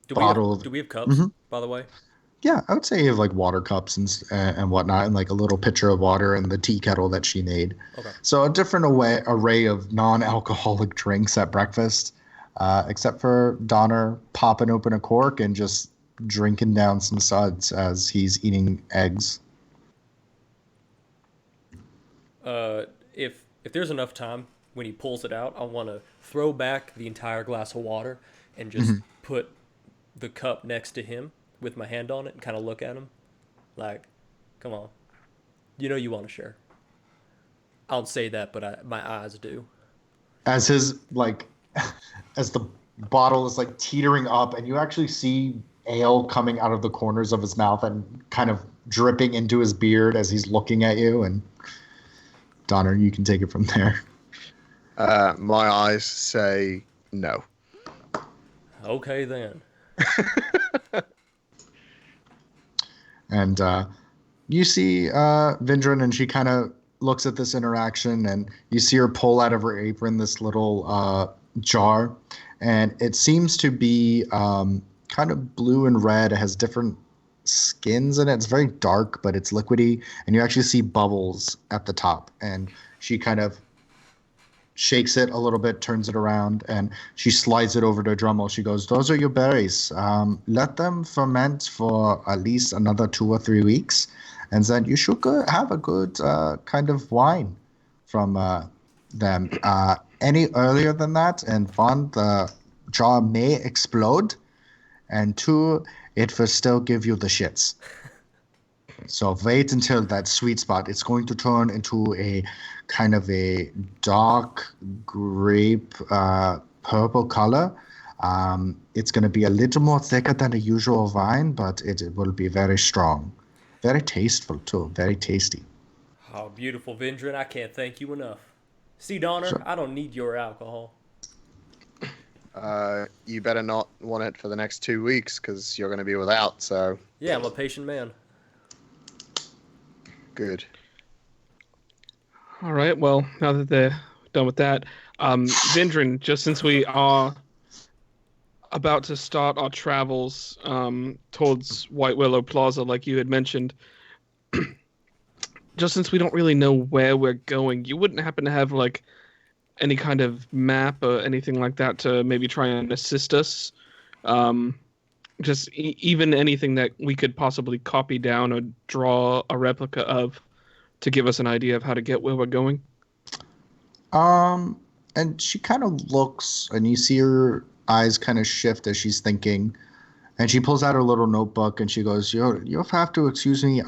bottle. do we have cups, Mhm. by the way? Yeah, I would say you have like water cups and whatnot, and like a little pitcher of water and the tea kettle that she made. Okay. So a different array of non-alcoholic drinks at breakfast, except for Donner popping open a cork and just drinking down some suds as he's eating eggs. If there's enough time when he pulls it out, I want to throw back the entire glass of water and just put the cup next to him with my hand on it and kind of look at him like, come on, you know you want to share. I don't say that, but my eyes do. As his like, as the bottle is like teetering up, and you actually see ale coming out of the corners of his mouth and kind of dripping into his beard as he's looking at you. And Donner, you can take it from there. My eyes say no. Okay then. And you see Vindran, and she kind of looks at this interaction, and you see her pull out of her apron this little jar, and it seems to be kind of blue and red. It has different skins in it. It's very dark, but it's liquidy, and you actually see bubbles at the top. And she kind of shakes it a little bit, turns it around, and she slides it over to Drummel. She goes, "Those are your berries. Let them ferment for at least another 2 or 3 weeks, and then you should have a good kind of wine from them. Any earlier than that, and one, the jar may explode, and two, it will still give you the shits. So wait until that sweet spot. It's going to turn into a kind of a dark grape purple color. It's going to be a little more thicker than a usual wine, but it will be very strong. Very tasteful, too. Very tasty." Oh, beautiful, Vindran. I can't thank you enough. See, Donner, Sure. I don't need your alcohol. You better not want it for the next 2 weeks because you're going to be without. So Yeah, I'm a patient man. good. All right. Well, now that they're done with that, Vindran, just since we are about to start our travels towards White Willow Plaza, like you had mentioned, just since we don't really know where we're going, you wouldn't happen to have like any kind of map or anything like that to maybe try and assist us? Just even anything that we could possibly copy down or draw a replica of to give us an idea of how to get where we're going? And she kind of looks, and you see her eyes kind of shift as she's thinking, and she pulls out her little notebook and she goes, You'll have to excuse me.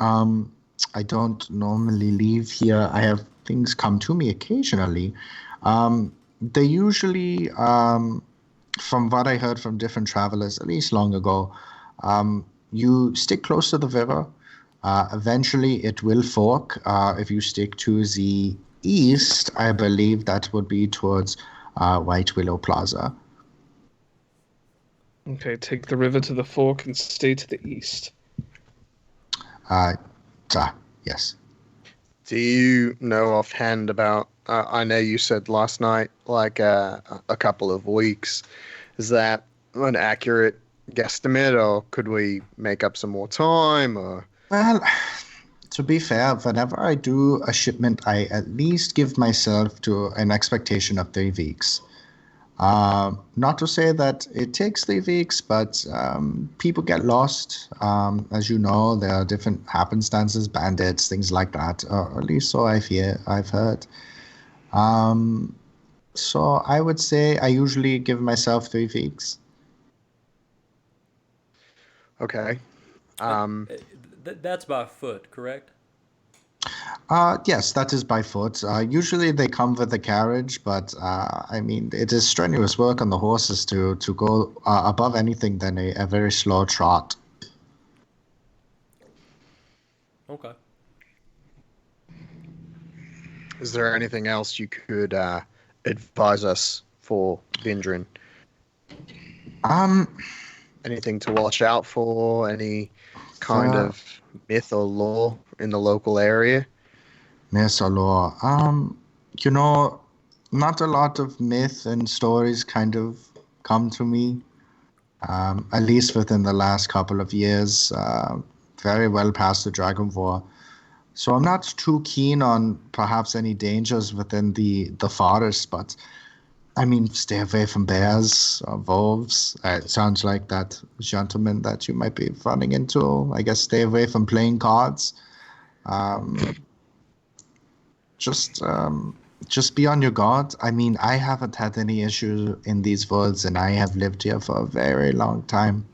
I don't normally leave here. I have things come to me occasionally. They usually, from what I heard from different travelers, at least long ago, you stick close to the river. Eventually, it will fork. If you stick to the east, I believe that would be towards White Willow Plaza. Okay, take the river to the fork and stay to the east. Yes. Do you know offhand about? I know you said last night, like a couple of weeks. Is that an accurate guesstimate, or could we make up some more time? Or Well, to be fair, whenever I do a shipment, I at least give myself to an expectation of 3 weeks. Not to say that it takes 3 weeks, but people get lost. As you know, there are different happenstances, bandits, things like that. Or at least so I've heard. So I would say I usually give myself 3 weeks. okay. That's by foot, correct? Yes, that is by foot. Usually they come with a carriage, but I mean, it is strenuous work on the horses to go above anything than a very slow trot. Okay. Is there anything else you could advise us for Vindran? Um, Anything to watch out for? Any kind of myth or lore in the local area? Myth or lore? You know, not a lot of myth and stories kind of come to me. At least within the last couple of years, very well past the Dragon War. So I'm not too keen on perhaps any dangers within the forest, but I mean, stay away from bears or wolves. It sounds like that gentleman that you might be running into. I guess stay away from playing cards. Um, just be on your guard. I mean, I haven't had any issues in these woods, and I have lived here for a very long time.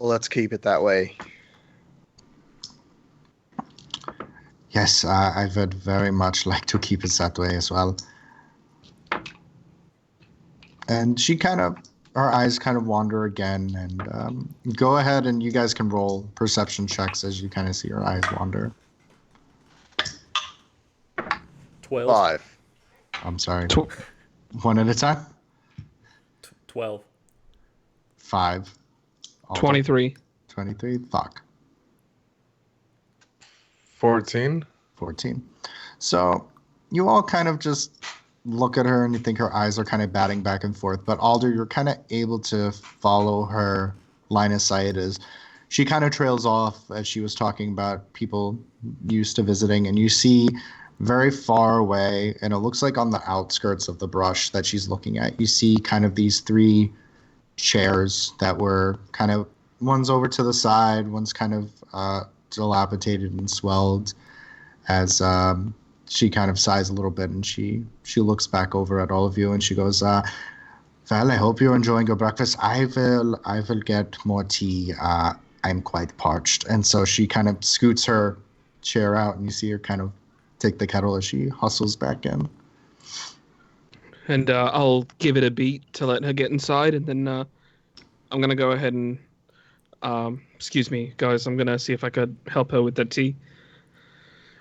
Well, let's keep it that way. Yes, I would very much like to keep it that way as well. And her eyes kind of wander again, and go ahead and you guys can roll perception checks as you kind of see her eyes wander. 12. 5. I'm sorry. One at a time? 12. 5. 23. 23. Fuck. 14. 14. So you all kind of just look at her and you think her eyes are kind of batting back and forth. But Alder, you're kind of able to follow her line of sight as she kind of trails off as she was talking about people used to visiting. And you see very far away, and it looks like on the outskirts of the brush that she's looking at, you see kind of these 3 chairs that were kind of, one's over to the side, one's kind of dilapidated and swelled as she kind of sighs a little bit, and she looks back over at all of you and she goes, well, I hope you're enjoying your breakfast. I will get more tea. I'm quite parched. And so she kind of scoots her chair out, and you see her kind of take the kettle as she hustles back in. And I'll give it a beat to let her get inside, and then I'm going to go ahead and excuse me, guys. I'm going to see if I could help her with that tea.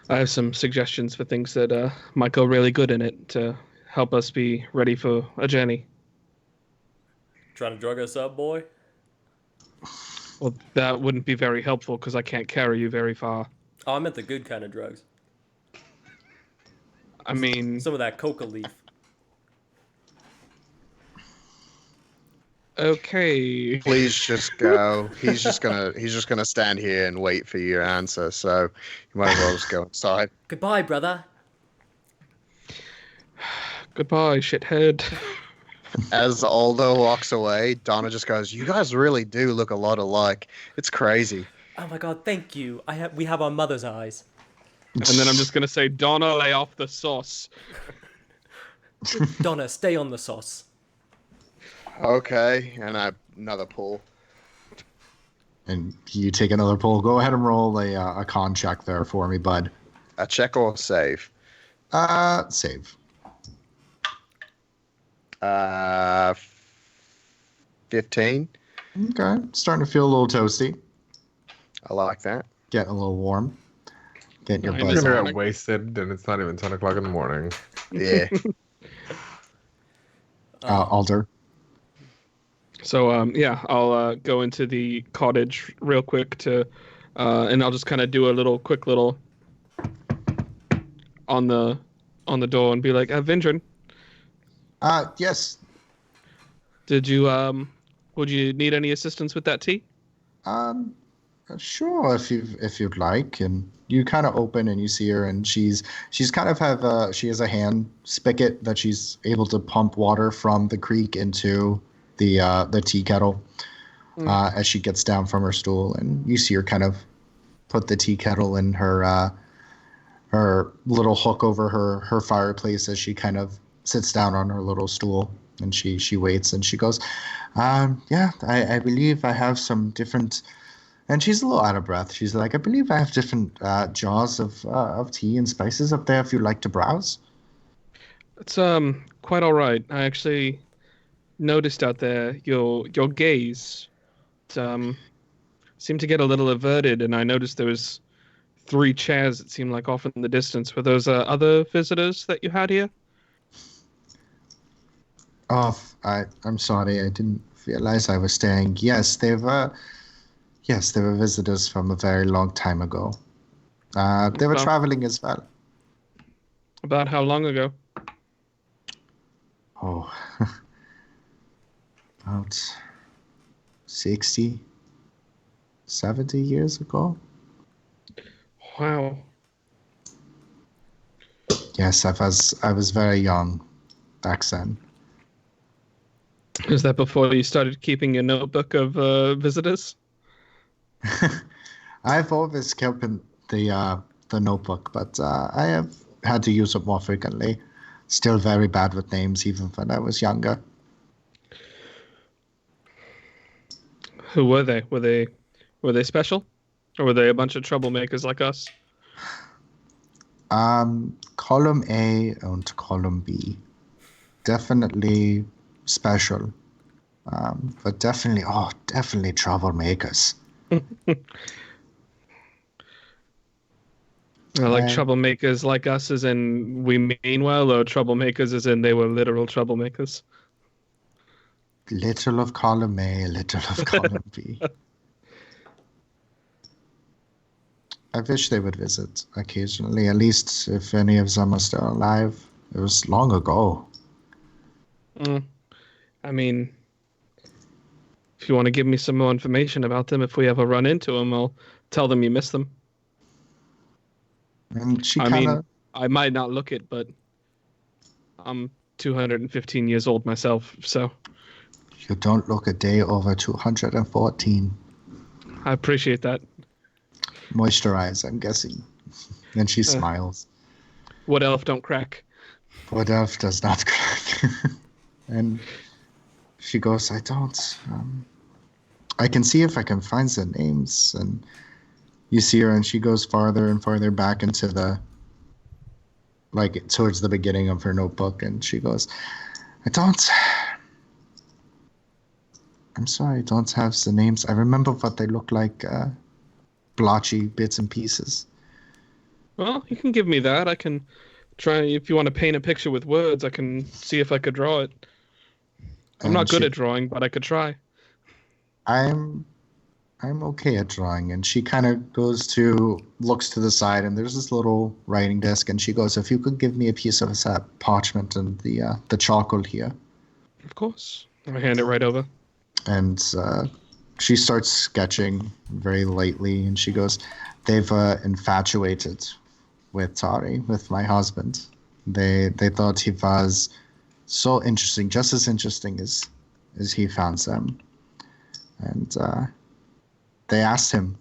I have some suggestions for things that might go really good in it to help us be ready for a journey. Trying to drug us up, boy? Well, that wouldn't be very helpful because I can't carry you very far. Oh, I meant the good kind of drugs. I mean... Some of that coca leaf. Okay. Please just go. He's just gonna stand here and wait for your answer. So you might as well just go inside. Goodbye, brother. Goodbye, shithead. As Aldo walks away, Donna just goes, "You guys really do look a lot alike. It's crazy." Oh my god, thank you. We have our mother's eyes. And then I'm just gonna say, Donna, lay off the sauce. Donna, stay on the sauce. Okay, and another pull. And you take another pull. Go ahead and roll a con check there for me, bud. A check or save? Save. 15. Okay. Starting to feel a little toasty. I like that. Getting a little warm. Getting your Nice. buzz You're on. gonna get wasted, and it's not even 10 o'clock in the morning. Yeah. Alder. So yeah, I'll go into the cottage real quick to, and I'll just kind of do a quick little on the door and be like, Vindran, Yes. would you need any assistance with that tea? Sure, if you'd like. And you kind of open and you see her, and she's kind of she has a hand spigot that she's able to pump water from the creek into the tea kettle as she gets down from her stool, and you see her kind of put the tea kettle in her little hook over her fireplace as she kind of sits down on her little stool, and she waits, and she goes, yeah, I believe I have some different, and she's a little out of breath. She's like, I believe I have different jars of tea and spices up there if you'd like to browse. It's quite all right. I actually noticed out there your gaze seemed to get a little averted, and I noticed there was 3 chairs, it seemed like, off in the distance. Were those other visitors that you had here? Oh, I'm sorry. I didn't realize I was staying. Yes, Yes, they were visitors from a very long time ago. They were Well- traveling as well. About how long ago? Oh, about 60, 70 years ago. Wow. Yes, I was very young back then. Is that before you started keeping a notebook of visitors? I've always kept in the notebook, but I have had to use it more frequently. Still very bad with names, even when I was younger. Who were they? Were they special, or were they a bunch of troublemakers like us? Column A and column B, definitely special, but definitely troublemakers. Like I- troublemakers like us, as in we mean well, or troublemakers as in they were literal troublemakers? Little of column A, little of column B. I wish they would visit occasionally, at least if any of them are still alive. It was long ago. I mean, if you want to give me some more information about them, if we ever run into them, I'll tell them you miss them. And she I kind mean, of, I might not look it, but I'm 215 years old myself, so you don't look a day over 214. I appreciate that. Moisturize, I'm guessing. And she smiles. What elf don't crack? What elf does not crack? And she goes, I don't. I can see if I can find the names. And you see her, and she goes farther and farther back into towards the beginning of her notebook. And she goes, I'm sorry, I don't have the names. I remember what they look like, blotchy bits and pieces. Well, you can give me that. I can try. If you want to paint a picture with words, I can see if I could draw it. I'm And not good at drawing, but I could try. I'm okay at drawing. And she kind of looks to the side, and there's this little writing desk, and she goes, if you could give me a piece of that parchment and the charcoal here. Of course. I hand it right over. And she starts sketching very lightly, and she goes, they've infatuated with Tari, with my husband. They thought he was so interesting, just as interesting as he found them. And they asked him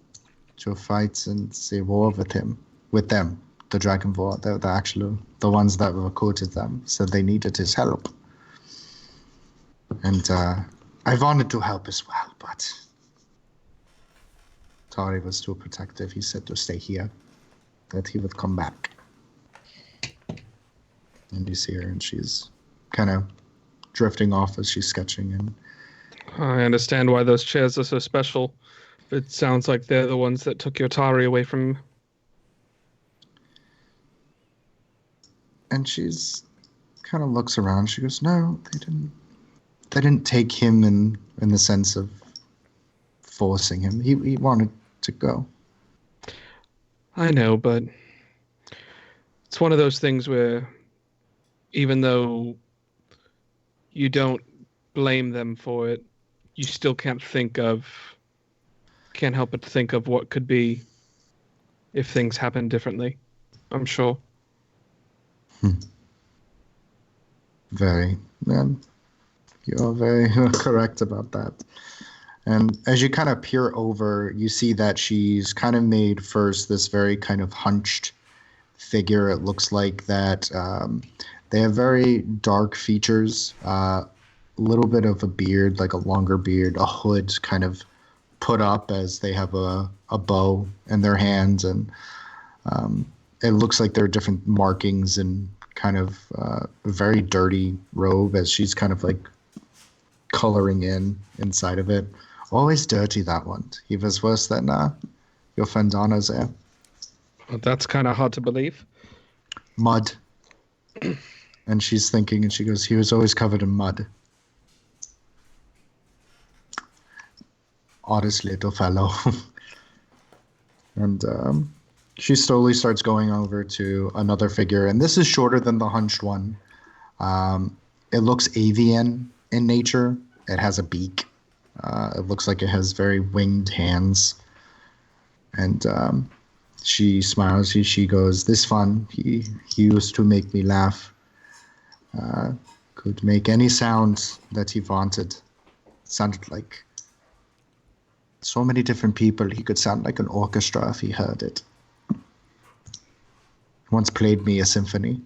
to fight and say war with them, the Dragon War, the ones that recruited them, said they needed his help. And I wanted to help as well, but Tari was too protective. He said to stay here, that he would come back. And you see her, and she's kind of drifting off as she's sketching. And I understand why those chairs are so special. It sounds like they're the ones that took your Tari away from you. And she's kind of looks around. She goes, no, they didn't take him in the sense of forcing him. He wanted to go. I know, but it's one of those things where even though you don't blame them for it, you still can't help but think of what could be if things happen differently. I'm sure. Very. You're very correct about that. And as you kind of peer over, you see that she's kind of made first this very kind of hunched figure. It looks like that they have very dark features, a little bit of a beard, like a longer beard, a hood kind of put up as they have a bow in their hands. And it looks like there are different markings and kind of a very dirty robe as she's kind of like coloring inside of it. Always dirty, that one. He was worse than your friend Donna's there. Well, that's kind of hard to believe. Mud. And she's thinking, and she goes, he was always covered in mud. oddest little fellow. And she slowly starts going over to another figure, and this is shorter than the hunched one. It looks avian in nature. It has a beak. It looks like it has very winged hands. And she smiles. She goes, "This fun. He used to make me laugh. Could make any sound that he wanted. Sounded like so many different people. He could sound like an orchestra if he heard it. Once played me a symphony,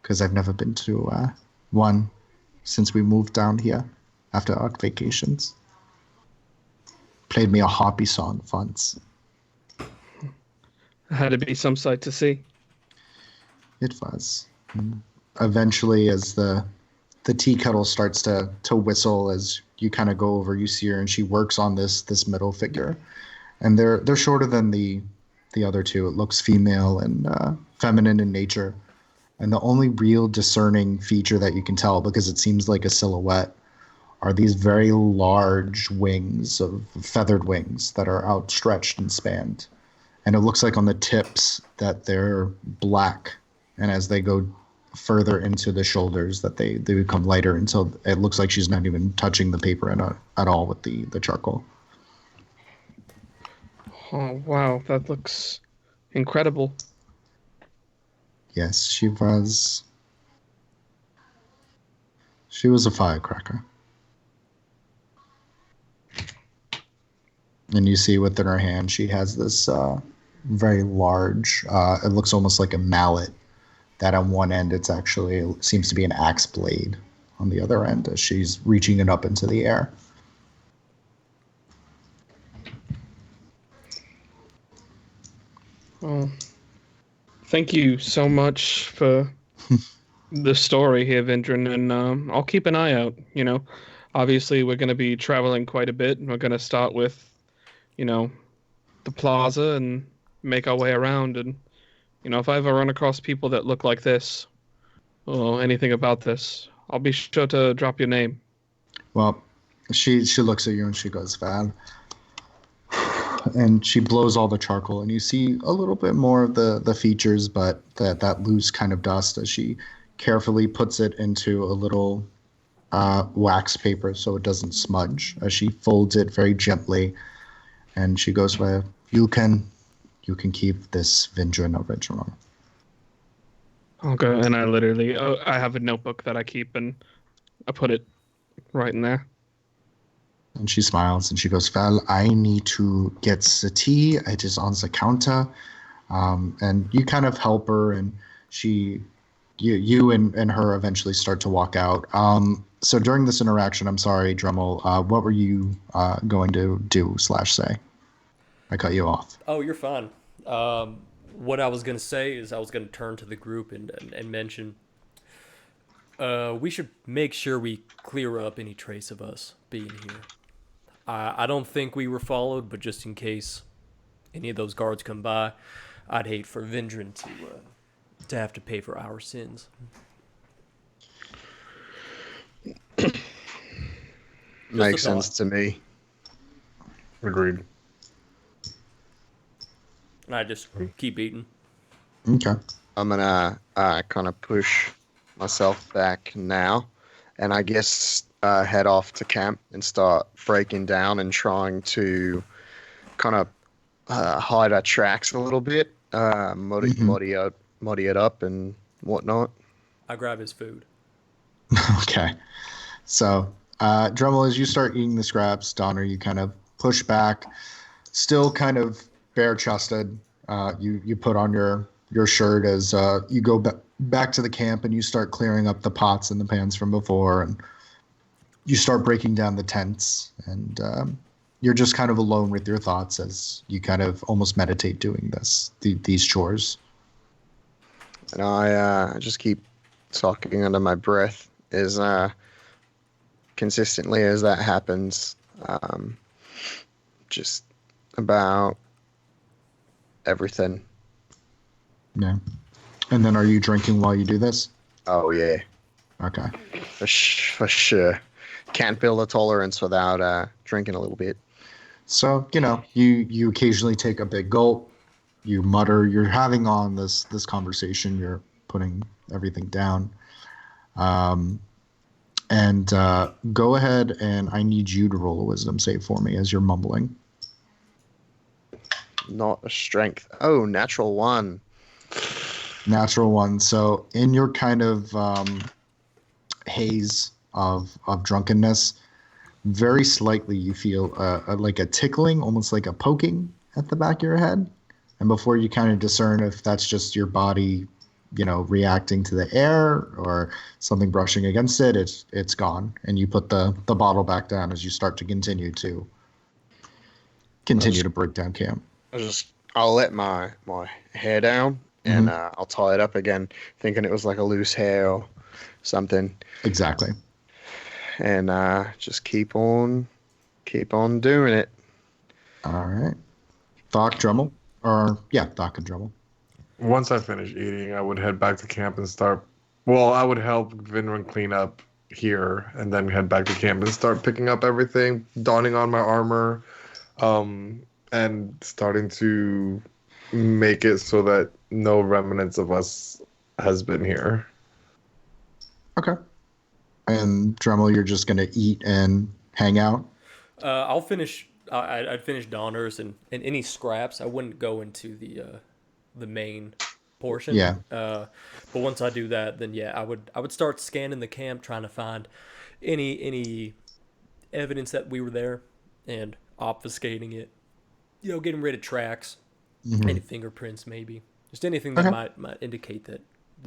because I've never been to one since we moved down here after our vacations. Played me a harpy song once. Had to be some sight to see. It was. And eventually, as the tea kettle starts to whistle, as you kind of go over, you see her, and she works on this middle figure, and they're shorter than the other two. It looks female and feminine in nature, and the only real discerning feature that you can tell, because it seems like a silhouette, are these very large wings of feathered wings that are outstretched and spanned, and it looks like on the tips that they're black, and as they go further into the shoulders that they become lighter until it looks like she's not even touching the paper at all with the charcoal. Oh, wow. That looks incredible. Yes, she was a firecracker. And you see within her hand, she has this very large, it looks almost like a mallet, that on one end it seems to be an axe blade on the other end as she's reaching it up into the air. Well, thank you so much for the story here, Vindran, and I'll keep an eye out. Obviously we're going to be traveling quite a bit, and we're going to start with, the plaza and make our way around, and if I ever run across people that look like this or anything about this, I'll be sure to drop your name. Well, she looks at you and she goes, "Val," and she blows all the charcoal, and you see a little bit more of the features, but that loose kind of dust, as she carefully puts it into a little wax paper so it doesn't smudge, as she folds it very gently, and she goes, "Well, you can keep this Vindran original." Okay, and I have a notebook that I keep, and I put it right in there. And she smiles and she goes, "Well, I need to get the tea. It is on the counter." And you kind of help her, and you and her eventually start to walk out. So during this interaction, I'm sorry, Dremel, what were you going to do / say? I cut you off. Oh, you're fine. What I was going to say is I was going to turn to the group and mention we should make sure we clear up any trace of us being here. I don't think we were followed, but just in case any of those guards come by, I'd hate for Vindran to have to pay for our sins. Makes sense to me. Agreed. And I just keep eating. Okay. I'm gonna kind of push myself back now, and I guess head off to camp and start breaking down and trying to kind of hide our tracks a little bit, muddy it up and whatnot. I grab his food. Okay. So, Dremel, as you start eating the scraps, Donner, you kind of push back, still kind of bare-chested. You put on your shirt as you go back to the camp, and you start clearing up the pots and the pans from before, and you start breaking down the tents, and you're just kind of alone with your thoughts as you kind of almost meditate doing these chores. And I just keep talking under my breath as consistently as that happens, just about everything. Yeah. And then are you drinking while you do this? Oh, yeah. Okay. For sure. Can't build a tolerance without drinking a little bit. So, you occasionally take a big gulp, you mutter, you're having on this conversation, you're putting everything down. And go ahead, and I need you to roll a wisdom save for me as you're mumbling. Not a strength. Oh, natural 1. Natural 1. So in your kind of haze of drunkenness, very slightly you feel like a tickling, almost like a poking at the back of your head. And before you kind of discern if that's just your body, reacting to the air or something brushing against it, it's gone. And you put the bottle back down as you start to continue to break down camp. I'll let my hair down and I'll tie it up again, thinking it was like a loose hair or something. Exactly. And just keep on doing it. All right. Doc Drummel. Doc and Drummel. Once I finish eating, I would head back to camp and start. Well, I would help Vindran clean up here, and then head back to camp and start picking up everything, donning on my armor, and starting to make it so that no remnants of us has been here. Okay. And Drummel, you're just gonna eat and hang out. I'll finish. I'd finish Donners and any scraps. I wouldn't go into the main portion. Yeah. But once I do that, then I would start scanning the camp, trying to find any evidence that we were there and obfuscating it. Getting rid of tracks, any fingerprints, maybe just anything that might indicate that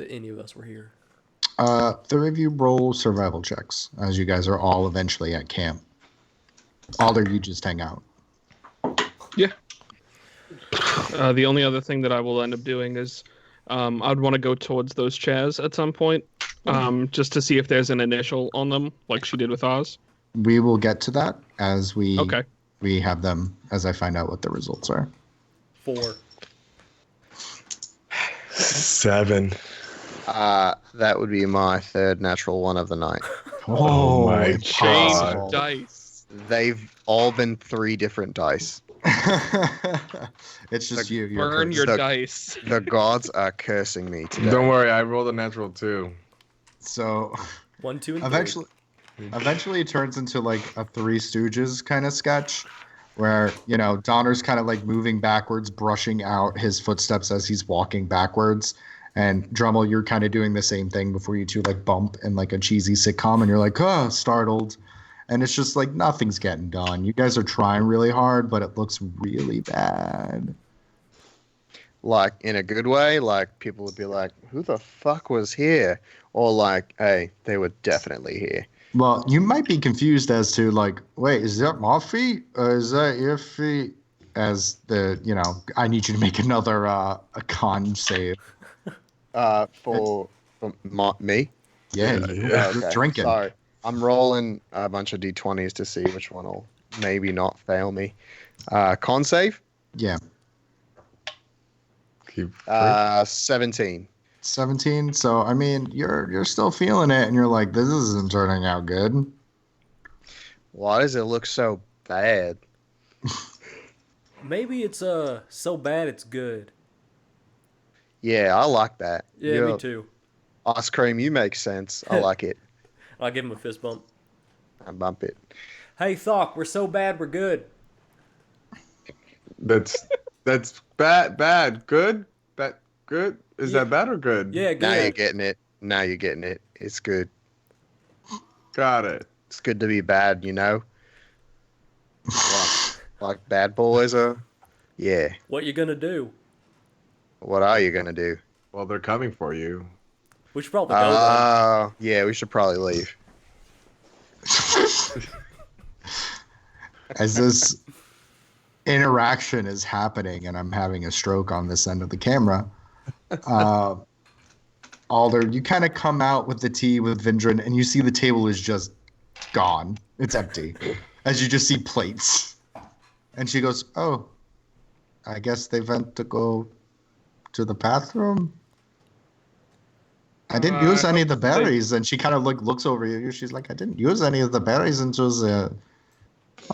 any of us were here. Three of you roll survival checks as you guys are all eventually at camp. Alder, you just hang out. Yeah. The only other thing that I will end up doing is I'd want to go towards those chairs at some point, just to see if there's an initial on them, like she did with Oz. We will get to that as we have them, as I find out what the results are. 4. 7. That would be my third natural 1 of the night. Oh my Change dice. They've all been 3 different dice. It's just you. Burn your dice. The gods are cursing me today. Don't worry, I rolled a natural 2. So 1, 2, and 3. Eventually it turns into like a Three Stooges kind of sketch where, Donner's kind of like moving backwards, brushing out his footsteps as he's walking backwards. And Drummel, you're kind of doing the same thing before you two like bump in like a cheesy sitcom and you're like, startled. And it's just like nothing's getting done. You guys are trying really hard, but it looks really bad. Like in a good way, like people would be like, who the fuck was here? Or like, hey, they were definitely here. Well, you might be confused as to like, wait, is that my feet or is that your feet? As I need you to make another a con save. For me? Yeah, Okay. drinking. Sorry. I'm rolling a bunch of d20s to see which one will maybe not fail me. Con save? Yeah. 17. 17. So I mean, you're still feeling it, and you're like, this isn't turning out good. Why does it look so bad? Maybe it's so bad it's good. Yeah, I like that. Yeah, me too. Ice cream, you make sense. I like it. I'll give him a fist bump. I bump it. Hey, Thok, we're so bad we're good. That's bad. Good? That good? Is that bad or good? Yeah, good. Now you're getting it. It's good. Got it. It's good to be bad, like bad boys are. Yeah. What you gonna do? What are you gonna do? Well, they're coming for you. We should probably go then. Yeah, we should probably leave. As this interaction is happening and I'm having a stroke on this end of the camera, Alder, you kind of come out with the tea with Vindran and you see the table is just gone. It's empty. As you just see plates. And she goes, oh, I guess they went to go to the bathroom. I didn't use any of the berries. And she kind of looks over you. She's like, I didn't use any of the berries. And she was,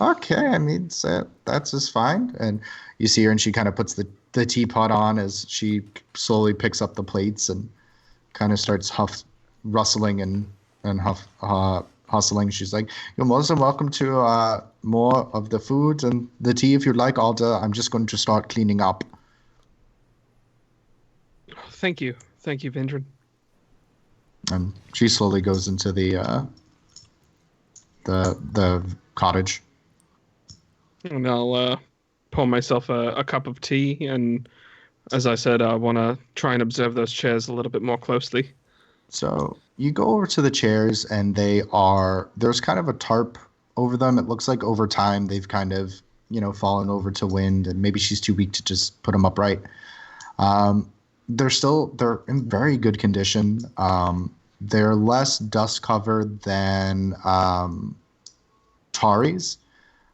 Okay, I mean, that's just fine. And you see her, and she kind of puts the teapot on as she slowly picks up the plates and kind of starts rustling and hustling. She's like, "You're most welcome to more of the food and the tea if you'd like, Alda. I'm just going to start cleaning up." Thank you, Vindran. And she slowly goes into the cottage. And I'll pour myself a cup of tea, and as I said, I want to try and observe those chairs a little bit more closely. So you go over to the chairs, and there's kind of a tarp over them. It looks like over time they've kind of, fallen over to wind, and maybe she's too weak to just put them upright. They're in very good condition. They're less dust covered than Tari's,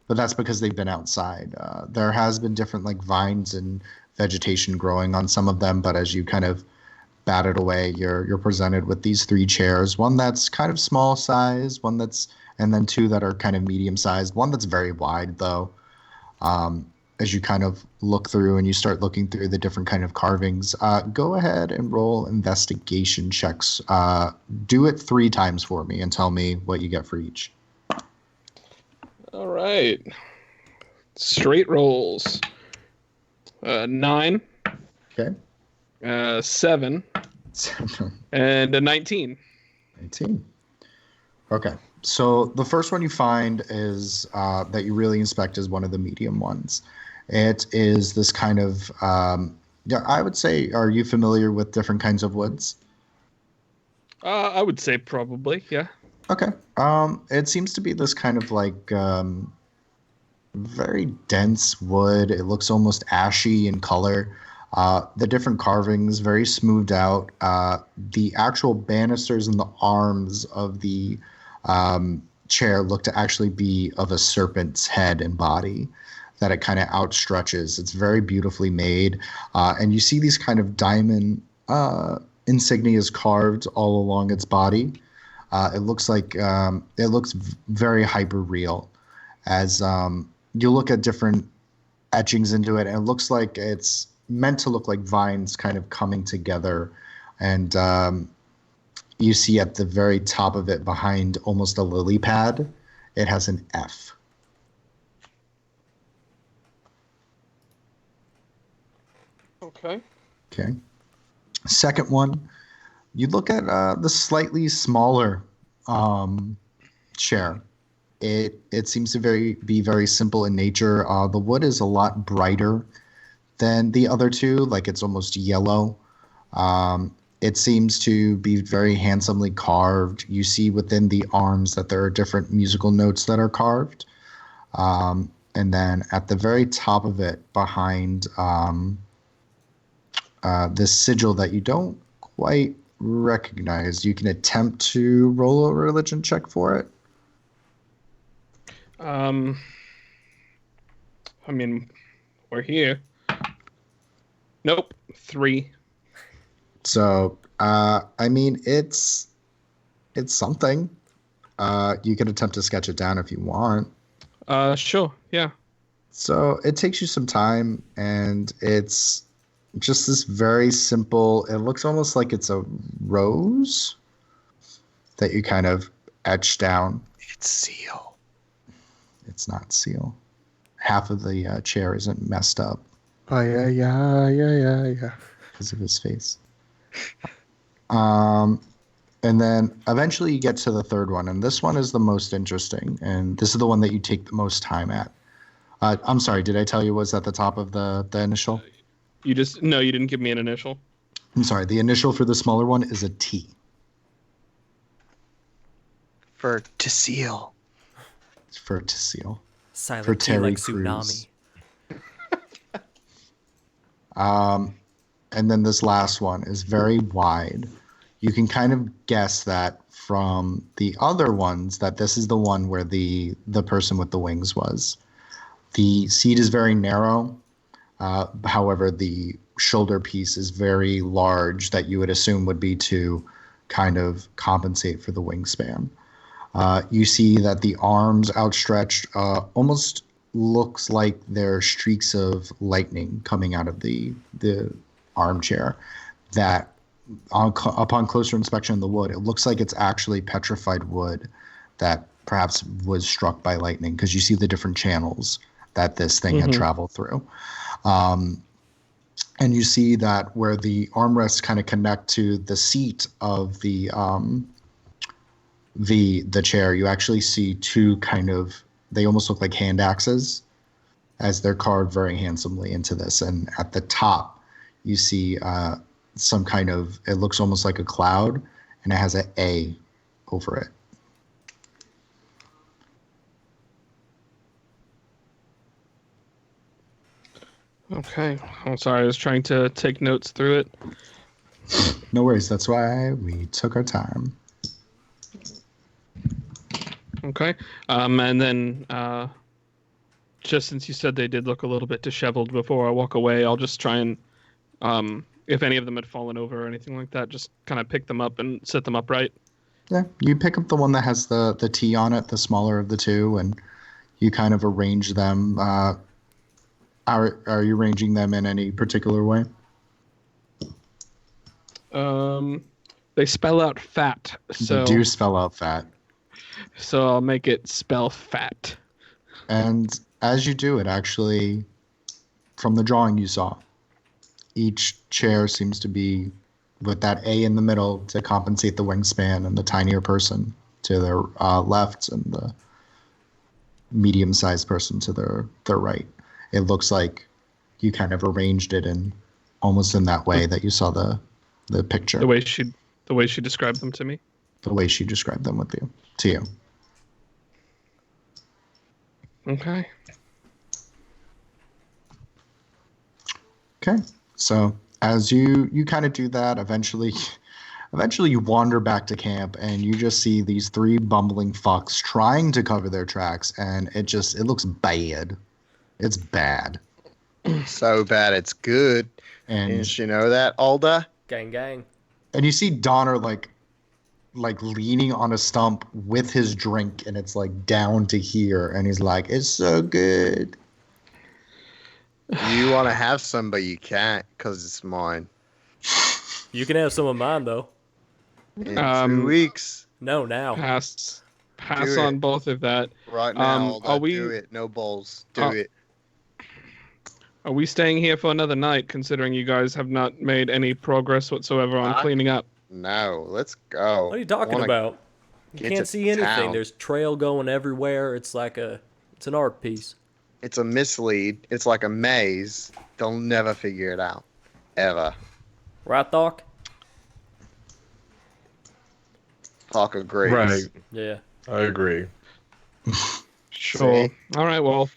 but that's because they've been outside. There has been different like vines and vegetation growing on some of them, but as you kind of bat it away, you're presented with these 3 chairs. One that's kind of small size, and then 2 that are kind of medium sized. One that's very wide though. As you kind of look through and you start looking through the different kind of carvings, go ahead and roll investigation checks. Do it 3 times for me and tell me what you get for each. All right. Straight rolls. 9. Okay. 7. And a 19. 19. Okay. So the first one you find is that you really inspect is one of the medium ones. It is this kind of, I would say, are you familiar with different kinds of woods? I would say probably, yeah. Okay. It seems to be this kind of like very dense wood. It looks almost ashy in color. The different carvings, very smoothed out. The actual banisters and the arms of the chair look to actually be of a serpent's head and body that it kind of outstretches. It's very beautifully made. And you see these kind of diamond insignias carved all along its body. It looks very hyper real as you look at different etchings into it, and it looks like it's meant to look like vines kind of coming together. And you see at the very top of it, behind almost a lily pad, it has an F. Okay. Okay. Second one, you look at the slightly smaller chair. It seems to be very simple in nature. The wood is a lot brighter than the other 2, like it's almost yellow. It seems to be very handsomely carved. You see within the arms that there are different musical notes that are carved. And then at the very top of it, behind this sigil that you don't quite recognize, you can attempt to roll a religion check for it. I mean, we're here. Nope. 3. So, I mean, it's something. You can attempt to sketch it down if you want. Sure. Yeah. So it takes you some time, and it's just this very simple. It looks almost like it's a rose that you kind of etch down. It's seal. It's not seal. Half of the chair isn't messed up. Oh, yeah. Because of his face. And then eventually you get to the third one, and this one is the most interesting, and this is the one that you take the most time at. I'm sorry, did I tell you was at the top of the initial? You didn't give me an initial. I'm sorry, the initial for the smaller one is a T. For to seal. It's for to seal. Silent For T Terry like Crews. tsunami. And then this last one is very wide. You can kind of guess that from the other ones that this is the one where the person with the wings was. The seat is very narrow. However, the shoulder piece is very large that you would assume would be to kind of compensate for the wingspan. You see that the arms outstretched almost looks like they're streaks of lightning coming out of the armchair. That upon closer inspection of the wood, it looks like it's actually petrified wood that perhaps was struck by lightning, because you see the different channels that this thing had traveled through. And you see that where the armrests kind of connect to the seat of the chair, you actually see two kind of, they almost look like hand axes, as they're carved very handsomely into this. And at the top, you see some kind of, it looks almost like a cloud, and it has an A over it. Okay. I'm sorry. I was trying to take notes through it. No worries. That's why we took our time. Okay. And then just since you said they did look a little bit disheveled before I walk away, I'll just try and, if any of them had fallen over or anything like that, just kind of pick them up and set them upright. Yeah, you pick up the one that has the T on it, the smaller of the two, and you kind of arrange them. Are you arranging them in any particular way? They spell out fat, so They do spell out fat. So I'll make it spell fat. And as you do it, actually, from the drawing you saw, each chair seems to be with that A in the middle to compensate the wingspan, and the tinier person to their left, and the medium-sized person to their right. It looks like you kind of arranged it in almost in that way that you saw the picture. The way she described them to me. The way she described them to you. Okay. Okay. So as you kind of do that, eventually you wander back to camp, and you just see these three bumbling fucks trying to cover their tracks, and it looks bad. It's bad. So bad it's good. And Didn't you know that, Alda? Gang, gang. And you see Donner like leaning on a stump with his drink, and it's like down to here, and he's like, "It's so good." You want to have some, but you can't because it's mine. You can have some of mine, though. In 2 weeks. No, now. Pass Do on it. both of that. Right now, are we- do it. No bowls. Do it. Are we staying here for another night, considering you guys have not made any progress whatsoever on cleaning up? No, let's go. What are you talking Wanna about? You get can't to see anything. town. There's trail going everywhere. It's an art piece. It's a mislead. It's like a maze. They'll never figure it out. Ever. Right, Doc? Talk agrees. Right. Yeah. I agree. Sure. See? All right. Well,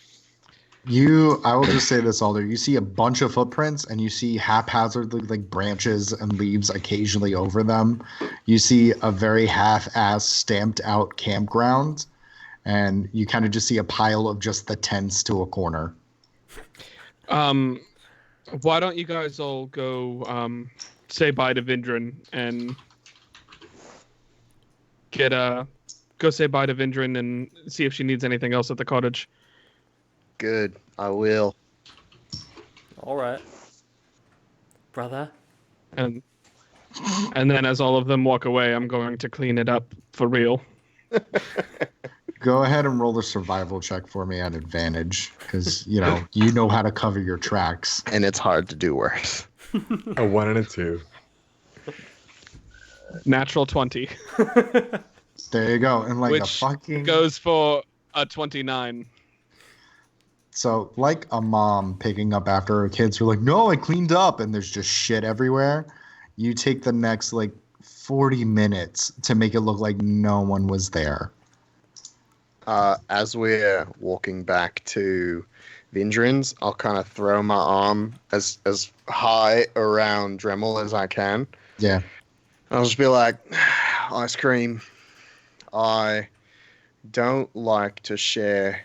I will just say this, Alder. You see a bunch of footprints, and you see haphazardly like branches and leaves occasionally over them. You see a very half-ass stamped out campground, and you kind of just see a pile of just the tents to a corner. why don't you guys all go say bye to Vindran and go say bye to Vindran and see if she needs anything else at the cottage. Good. I will. All right. Brother. And then as all of them walk away, I'm going to clean it up for real. Go ahead and roll a survival check for me at advantage, because you know how to cover your tracks. And it's hard to do worse. A 1 and a 2. Natural 20. There you go. And like Which a fucking goes for a 29. So like a mom picking up after her kids who are like, no, I cleaned up, and there's just shit everywhere. You take the next like 40 minutes to make it look like no one was there. As we're walking back to Vindran's, I'll kind of throw my arm as high around Dremel as I can. Yeah. I'll just be like, ice cream. I don't like to share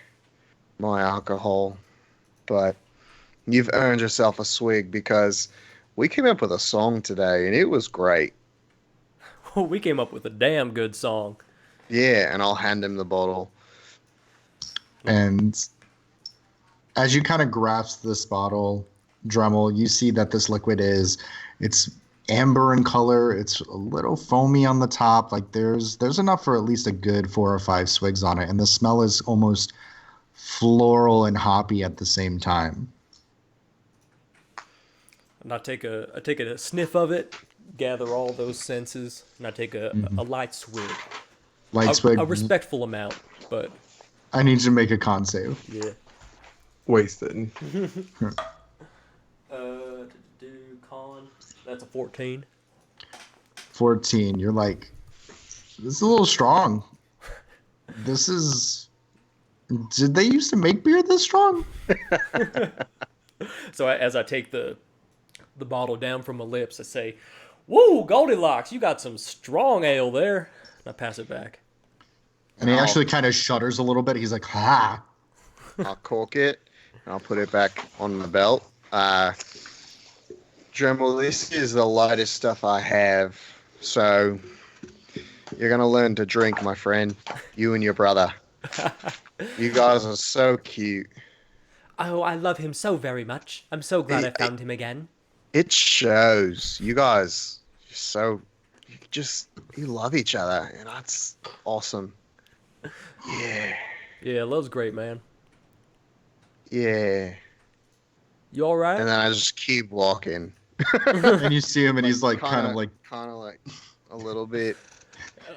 my alcohol, but you've earned yourself a swig because we came up with a song today and it was great. We came up with a damn good song. Yeah, and I'll hand him the bottle. And as you kind of grasp this bottle, Dremel, you see that this liquid it's amber in color. It's a little foamy on the top. Like there's enough for at least a good 4 or 5 swigs on it. And the smell is almost floral and hoppy at the same time. And I take a sniff of it, gather all those senses, and I take a light swig. Light swig. A respectful amount, but I need you to make a con save. yeah. Wasted. Con. That's a 14. 14. You're like, this is a little strong. This is. Did they used to make beer this strong? So as I take the bottle down from my lips, I say, "Whoa, Goldilocks, you got some strong ale there." And I pass it back. And he actually kind of shudders a little bit. He's like, ha. I'll cork it, and I'll put it back on my belt. Dremel, this is the lightest stuff I have, so you're going to learn to drink, my friend. You and your brother. You guys are so cute. Oh, I love him so very much. I'm so glad I found him again. It shows. You guys, you love each other, and that's awesome. Yeah. Yeah, love's great, man. Yeah. You all right? And then I just keep walking. And you see him, and he's like, kind of like a little bit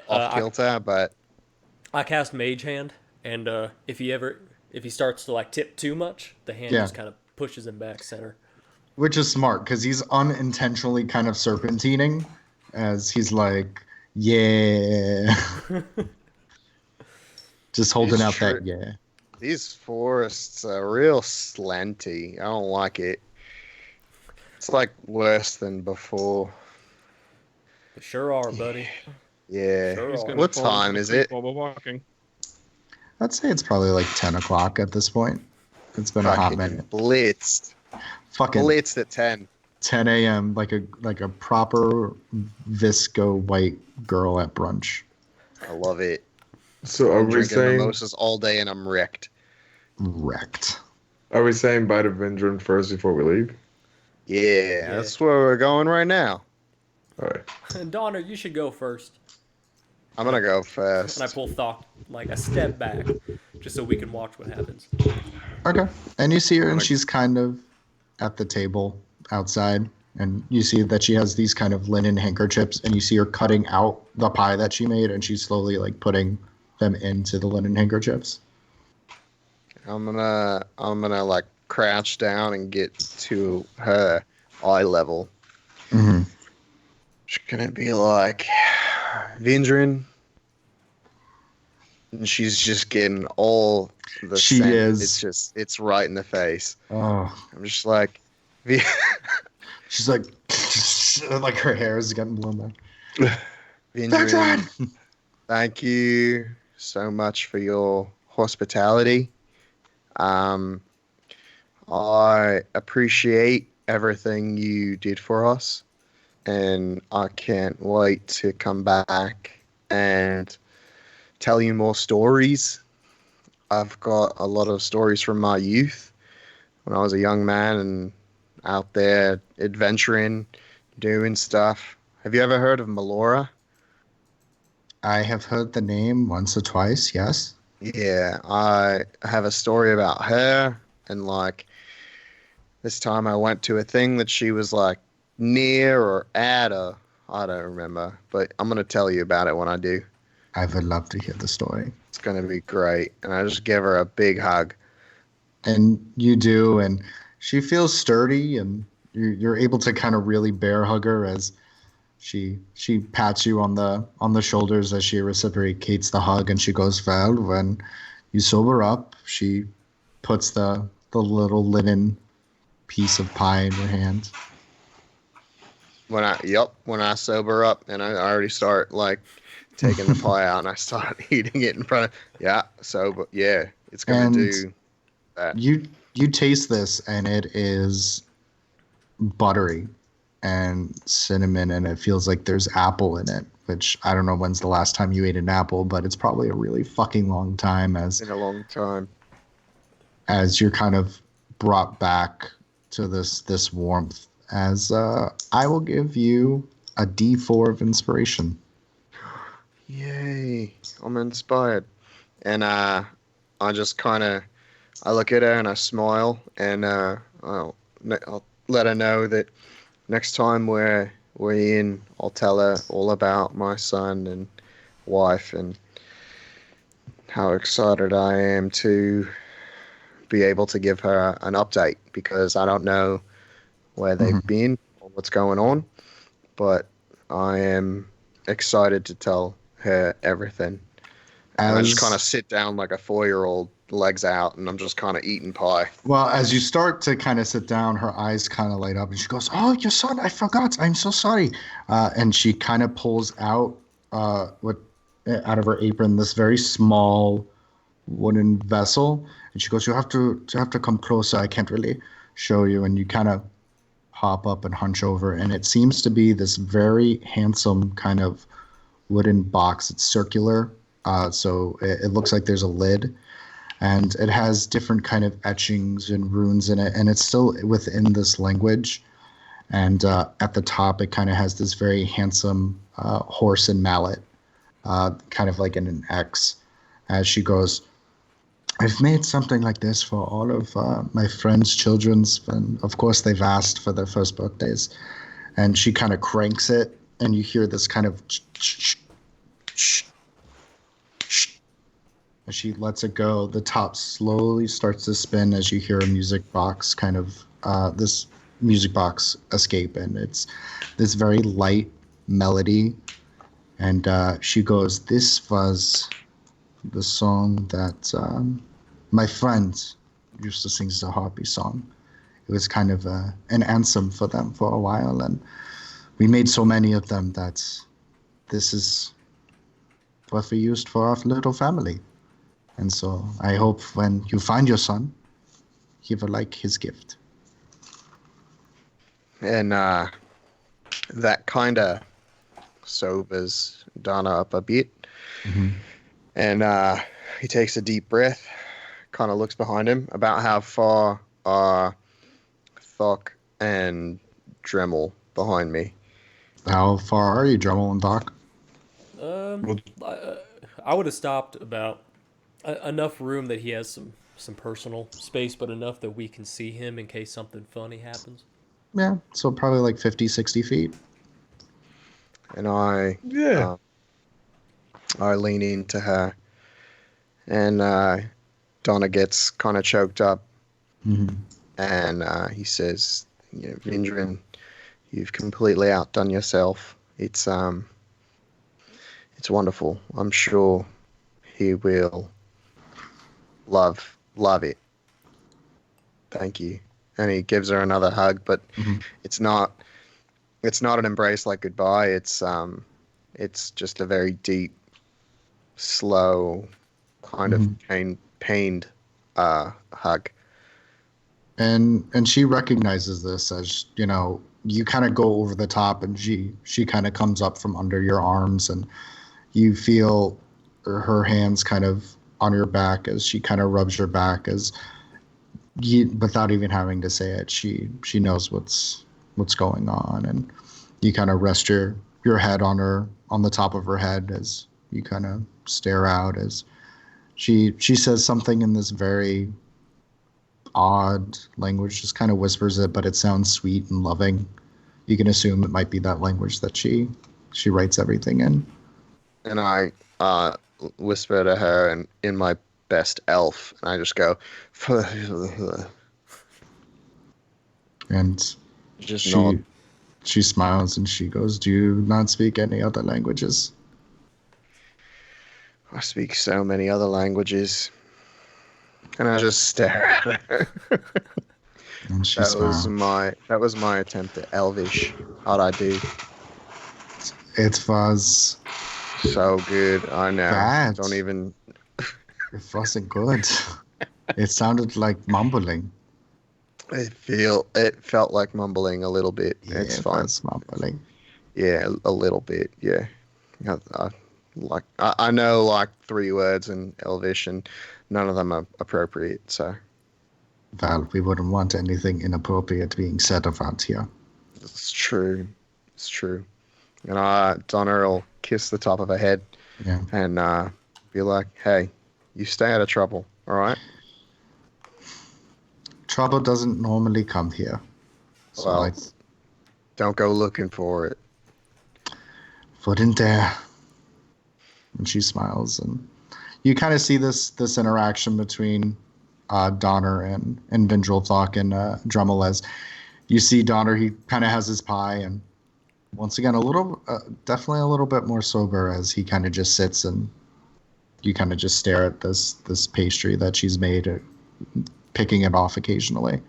off kilter, but I cast Mage Hand, and if he starts to like tip too much, the hand just kind of pushes him back center. which is smart because he's unintentionally kind of serpentining as he's like, yeah, just holding out that yeah. These forests are real slanty. I don't like it. It's like worse than before. They sure are, buddy. Yeah. Sure are. What time is it? While we're walking. I'd say it's probably like 10 o'clock at this point. It's been a hot minute. Blitzed. Fucking Blitzed at 10. 10 a.m. like a proper visco white girl at brunch. I love it. So are I'm we drinking saying mimosas all day and I'm wrecked. Wrecked. are we saying bye to Vindran first before we leave? Yeah, that's where we're going right now. All right. And Donner, you should go first. I'm gonna go first. And I pull Thok like a step back, just so we can watch what happens. Okay. And you see her, and she's kind of at the table outside, and you see that she has these kind of linen handkerchiefs, and you see her cutting out the pie that she made, and she's slowly like putting them into the linen handkerchiefs. I'm gonna like crouch down and get to her eye level. Mm-hmm. She's gonna be like, Vindran. And she's just getting all the She scent. is. It's right in the face. Oh, I'm just like, she's like, like her hair is getting blown back. Vindran, thank you so much for your hospitality. I appreciate everything you did for us, and I can't wait to come back and tell you more stories. I've got a lot of stories from my youth when I was a young man and out there adventuring, doing stuff. Have you ever heard of Melora? I have heard the name once or twice, yes. Yeah, I have a story about her, and like this time I went to a thing that she was like near or at, or I don't remember, but I'm gonna tell you about it when I do. I would love to hear the story. It's gonna be great, and I just gave her a big hug. And you do, and she feels sturdy, and you're able to kind of really bear hug her as she pats you on the shoulders as she reciprocates the hug, and she goes, well, when you sober up, she puts the little linen piece of pie in your hand. When I sober up, and I already start like taking the pie out and I start eating it in front of it's gonna And do that. You taste this, and it is buttery and cinnamon, and it feels like there's apple in it, which I don't know when's the last time you ate an apple, but it's probably a really fucking long time In a long time. as you're kind of brought back to this warmth. As I will give you a D4 of inspiration. Yay! I'm inspired. And I just kind of I look at her and I smile, and I'll let her know that next time we're in, I'll tell her all about my son and wife and how excited I am to be able to give her an update, because I don't know where they've been or what's going on, but I am excited to tell her everything. And I just kind of sit down like a 4-year-old, legs out, and I'm just kind of eating pie. Well, as you start to kind of sit down, her eyes kind of light up, and she goes, "Oh, your son! I forgot. I'm so sorry." And she kind of pulls out what out of her apron this very small wooden vessel, and she goes, "You have to come closer. I can't really show you." And you kind of hop up and hunch over, and it seems to be this very handsome kind of wooden box. It's circular, so it looks like there's a lid. And it has different kind of etchings and runes in it, and it's still within this language. And at the top, it kind of has this very handsome horse and mallet, kind of like in an X. As she goes, "I've made something like this for all of my friends' children's, and of course they've asked for their first birthdays." And she kind of cranks it, and you hear this kind of as she lets it go, the top slowly starts to spin as you hear a music box kind of this music box escape, and it's this very light melody. And she goes, "This was the song that my friend used to sing as a harpy song. It was kind of an anthem for them for a while, and we made so many of them that this is what we used for our little family. And so I hope when you find your son, he will like his gift." And that kind of sobers Donna up a bit. And he takes a deep breath, kind of looks behind him. About how far are Thok and Dremel behind me? How far are you, Dremel and Doc? I would have stopped about enough room that he has some personal space, but enough that we can see him in case something funny happens. Yeah, so probably like 50, 60 feet. And I lean into her, and Donna gets kind of choked up, and he says, "Vindran, you've completely outdone yourself. It's wonderful. I'm sure he will love it. Thank you." And he gives her another hug, but it's not an embrace like goodbye. It's just a very deep, slow, kind of pained hug. And she recognizes this as, you kind of go over the top, and she kind of comes up from under your arms, and you feel her hands kind of on your back as she kind of rubs your back, as without even having to say it, she knows what's going on. And you kind of rest your head on the top of her head as you kind of stare out, as she says something in this very odd language, just kind of whispers it, but it sounds sweet and loving. You can assume it might be that language that she writes everything in. And I whisper to her and in my best elf, and I just go, and just nod. She smiles and she goes, "Do you not speak any other languages?" "I speak so many other languages." And I just stare at her. And she that smiles. was my attempt at Elvish. How'd I do? It was so good. I know. bad. Don't even. It wasn't good. It sounded like mumbling. It felt like mumbling a little bit. Yeah, it's it fine. was mumbling. Yeah, a little bit. Yeah. I know like 3 words in Elvish, and none of them are appropriate. So Well, we wouldn't want anything inappropriate being said around here. it's true. It's true. And Donna will kiss the top of her head Yeah. and be like, "Hey, you stay out of trouble, all right?" Trouble doesn't normally come here. So Well, I don't go looking for it. wouldn't dare. And she smiles, and you kind of see this interaction between Donner and Vindrelthok and Drummel. As you see Donner, he kind of has his pie, and once again, definitely a little bit more sober, as he kind of just sits and you kind of just stare at this pastry that she's made, picking it off occasionally.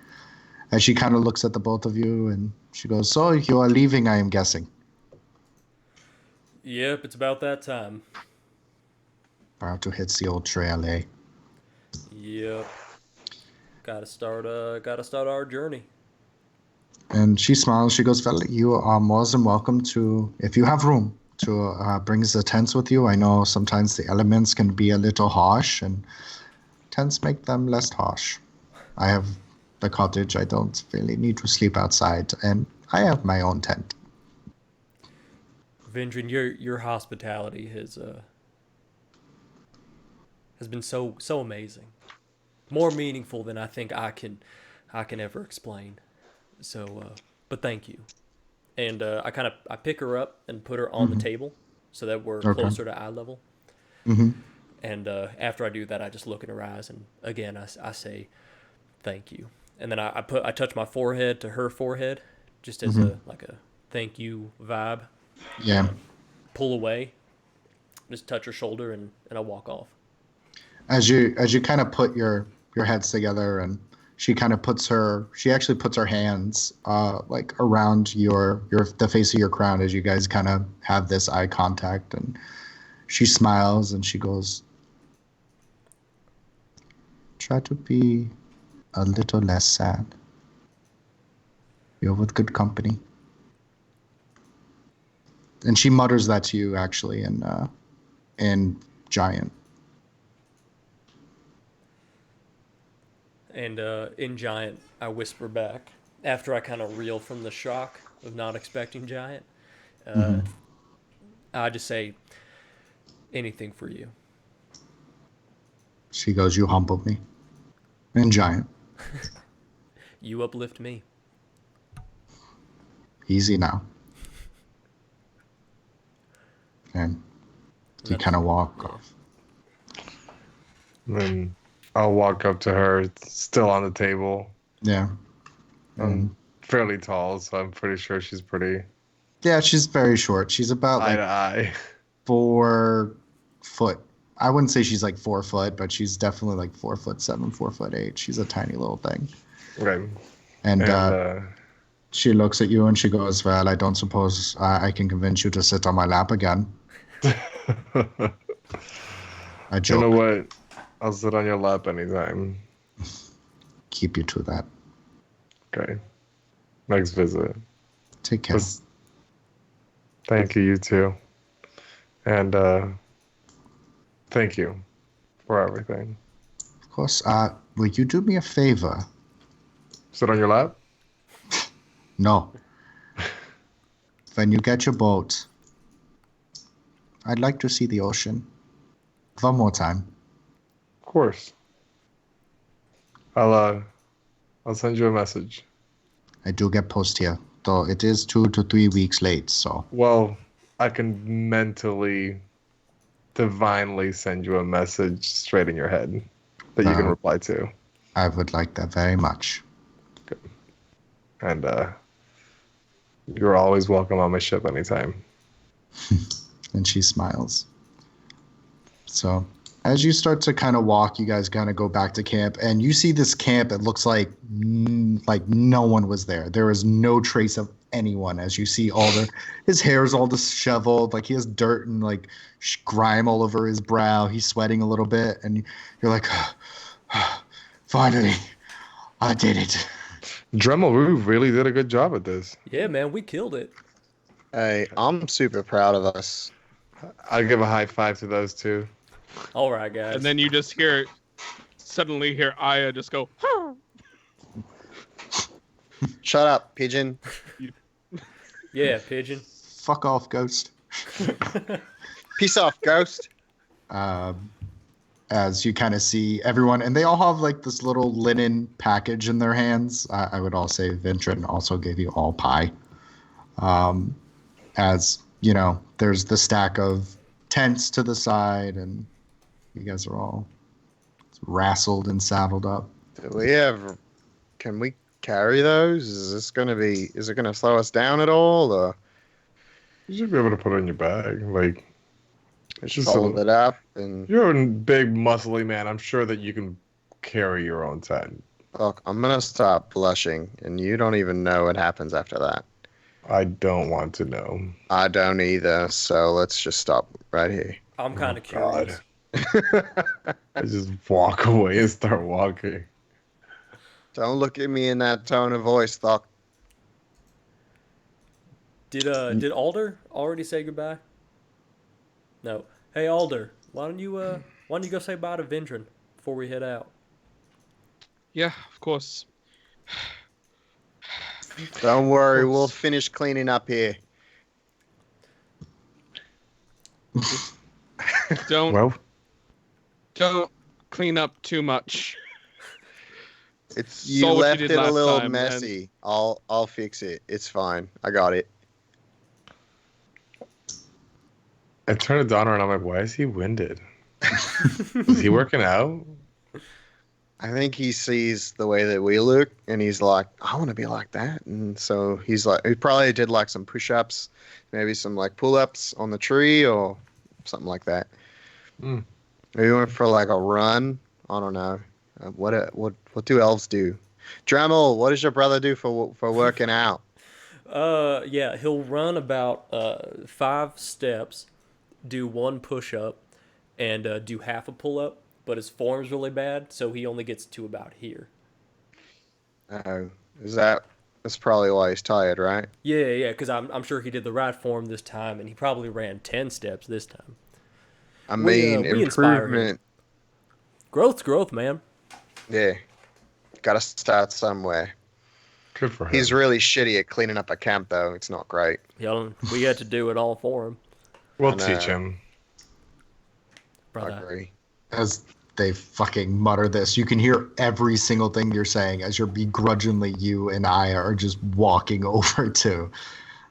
As she kind of looks at the both of you, and she goes, "So you are leaving, I am guessing." Yep, it's about that time. About to hit the old trail, eh? Yep. Gotta start our journey. And she smiles. She goes, "Well, you are more than welcome to, if you have room, to bring the tents with you. I know sometimes the elements can be a little harsh, and tents make them less harsh. I have the cottage. I don't really need to sleep outside, and I have my own tent." Vindran, your hospitality has been so amazing, more meaningful than I think I can ever explain. So, but thank you. And I pick her up and put her on the table so that we're Okay. closer to eye level. Mm-hmm. And after I do that, I just look in her eyes, and again I say thank you. And then I touch my forehead to her forehead, just as a thank you vibe. Yeah. Pull away, just touch her shoulder, and I walk off. As you kind of put your heads together, and she actually puts her hands like around the face of your crown, as you guys kind of have this eye contact, and she smiles and she goes, "Try to be a little less sad. You're with good company." And she mutters that to you actually in Giant. And in Giant, I whisper back after I kind of reel from the shock of not expecting Giant. I just say, anything for you. She goes, "You humbled me." In Giant. You uplift me. Easy now. And you kind of walk off. Then I'll walk up to her. It's still on the table. Yeah. I'm fairly tall, so I'm pretty sure she's pretty Yeah, she's very short. She's about eye like to eye. 4 foot. I wouldn't say she's like 4 foot, but she's definitely like 4'7", 4'8". She's a tiny little thing. Right. And she looks at you and she goes, "Well, I don't suppose I can convince you to sit on my lap again." I You joke. know what? I'll sit on your lap anytime. Keep you to that. Okay. Next visit. Take care. Thank you, you too. And thank you for everything. Of course. Will you do me a favor? Sit on your lap? No. When you get your boat, I'd like to see the ocean. One more time. Of course. I'll send you a message. I do get post here, though it is 2 to 3 weeks late, so. Well, I can mentally, divinely send you a message straight in your head that you can reply to. I would like that very much. Good. And you're always welcome on my ship anytime. And she smiles. So, as you start to kind of walk, you guys kind of go back to camp, and you see this camp. It looks like no one was there. There is no trace of anyone. As you see his hair is all disheveled, like he has dirt and like grime all over his brow. He's sweating a little bit, and you're like, "Finally, I did it." Dremel, we really did a good job at this. Yeah, man, we killed it. Hey, I'm super proud of us. I'll give a high five to those two. All right, guys. And then you just suddenly hear Aya just go, Shut up, pigeon. yeah, pigeon. Fuck off, ghost. Peace off, ghost. As you kind of see everyone, and they all have like this little linen package in their hands. I would all say Vindran also gave you all pie. As you know, there's the stack of tents to the side, and you guys are all rassled and saddled up. Can we carry those? Is it gonna slow us down at all? Or You should be able to put it in your bag. Like, just fold it up and you're a big, muscly man. I'm sure that you can carry your own tent. look, I'm gonna stop blushing, and you don't even know what happens after that. I don't want to know. I don't either, so let's just stop right here. I'm kind of God. curious. I just walk away and start walking. Don't look at me in that tone of voice, Doc. Did Alder already say goodbye? No. Hey Alder, why don't you go say bye to Vindran before we head out? yeah, of course. Don't worry, we'll finish cleaning up here. Don't clean up too much. You Saw what left you it did a last little time, messy. I'll fix it. It's fine. I got it. I turn to Donner and I'm like, why is he winded? Is he working out? I think he sees the way that we look, and he's like, I want to be like that. And so he's like, he probably did like some push-ups, maybe some like pull-ups on the tree or something like that. Mm. Maybe went for like a run. I don't know. What do elves do? Dremel, what does your brother do for working out? Yeah, he'll run about 5 steps, do 1 push-up, and do half a pull-up. But his form's really bad, so he only gets to about here. Oh, that's probably why he's tired, right? Yeah, because I'm sure he did the right form this time, and he probably ran 10 steps this time. I We mean, inspire him. improvement. Growth's growth, man. Yeah, gotta start somewhere. Good for him. He's really shitty at cleaning up a camp, though. It's not great. We had to do it all for him. We'll I know. teach him. I Brother. agree. As they fucking mutter this, you can hear every single thing you're saying as you're begrudgingly, you and I are just walking over to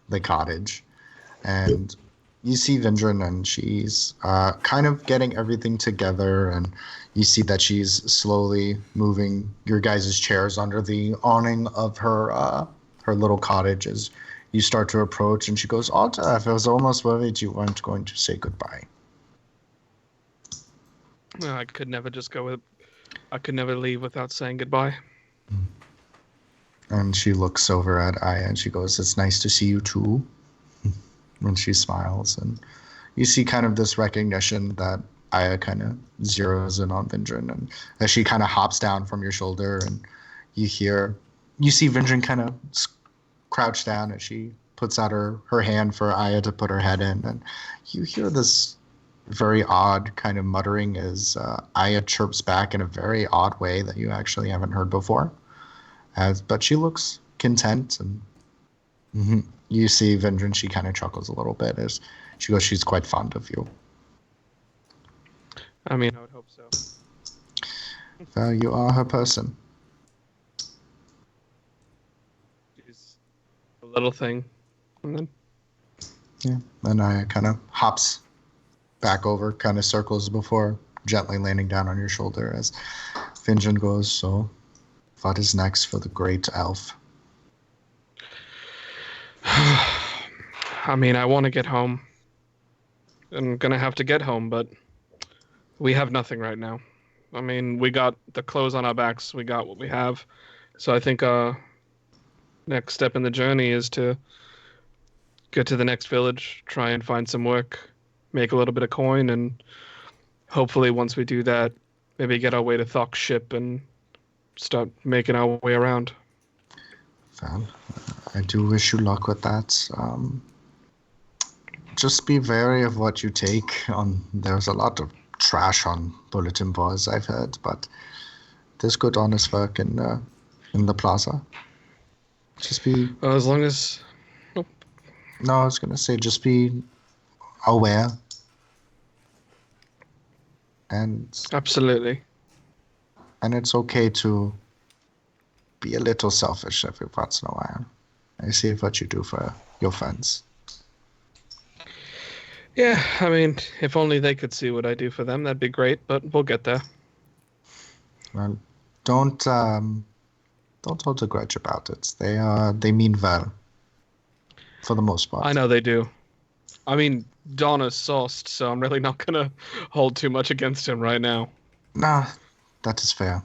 the cottage. And you see Vindran, and she's kind of getting everything together, and you see that she's slowly moving your guys' chairs under the awning of her little cottage as you start to approach, and she goes, Alta, I was almost worried you weren't going to say goodbye. I could never I could never leave without saying goodbye. And she looks over at Aya and she goes, it's nice to see you too. When she smiles, and you see kind of this recognition that Aya kind of zeroes in on Vindran, and as she kind of hops down from your shoulder, and you see Vindran kind of crouch down as she puts out her hand for Aya to put her head in, and you hear this very odd kind of muttering as Aya chirps back in a very odd way that you actually haven't heard before. But she looks content, and you see Vindran, she kind of chuckles a little bit as she goes, she's quite fond of you. I mean, I would hope so. Well, you are her person. She's a little thing. And then Yeah. And Aya kind of hops back over, kind of circles before gently landing down on your shoulder as Vindran goes, so what is next for the great elf? I mean, I want to get home. I'm gonna have to get home, but we have nothing right now. I mean, we got the clothes on our backs. We got what we have. So I think next step in the journey is to get to the next village, try and find some work, make a little bit of coin, and hopefully once we do that, maybe get our way to Thok's ship and start making our way around. Well, I do wish you luck with that. just be wary of what you take. There's a lot of trash on bulletin boards, I've heard, but there's good, honest work in the plaza. Just be. As long as. No, I was gonna say just be aware. And Absolutely. And it's okay to be a little selfish every once in a while. I see what you do for your friends. Yeah, I mean, if only they could see what I do for them, that'd be great. But we'll get there. Well, don't hold a grudge about it. They mean well, for the most part. I know they do. I mean, Donna's sauced, so I'm really not gonna hold too much against him right now. Nah, that is fair.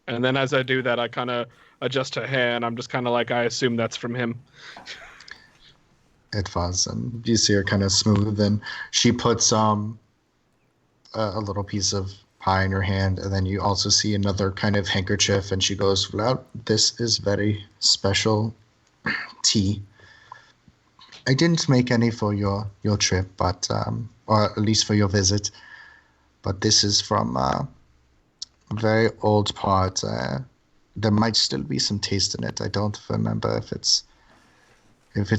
And then as I do that, I kind of adjust her hair, and I'm just kind of like, I assume that's from him. It was, and you see her kind of smooth, and she puts a little piece of pie in her hand, and then you also see another kind of handkerchief, and she goes, "Well, this is very special tea. I didn't make any for your trip, but or at least for your visit, but this is from a very old part. There might still be some taste in it. I don't remember if it's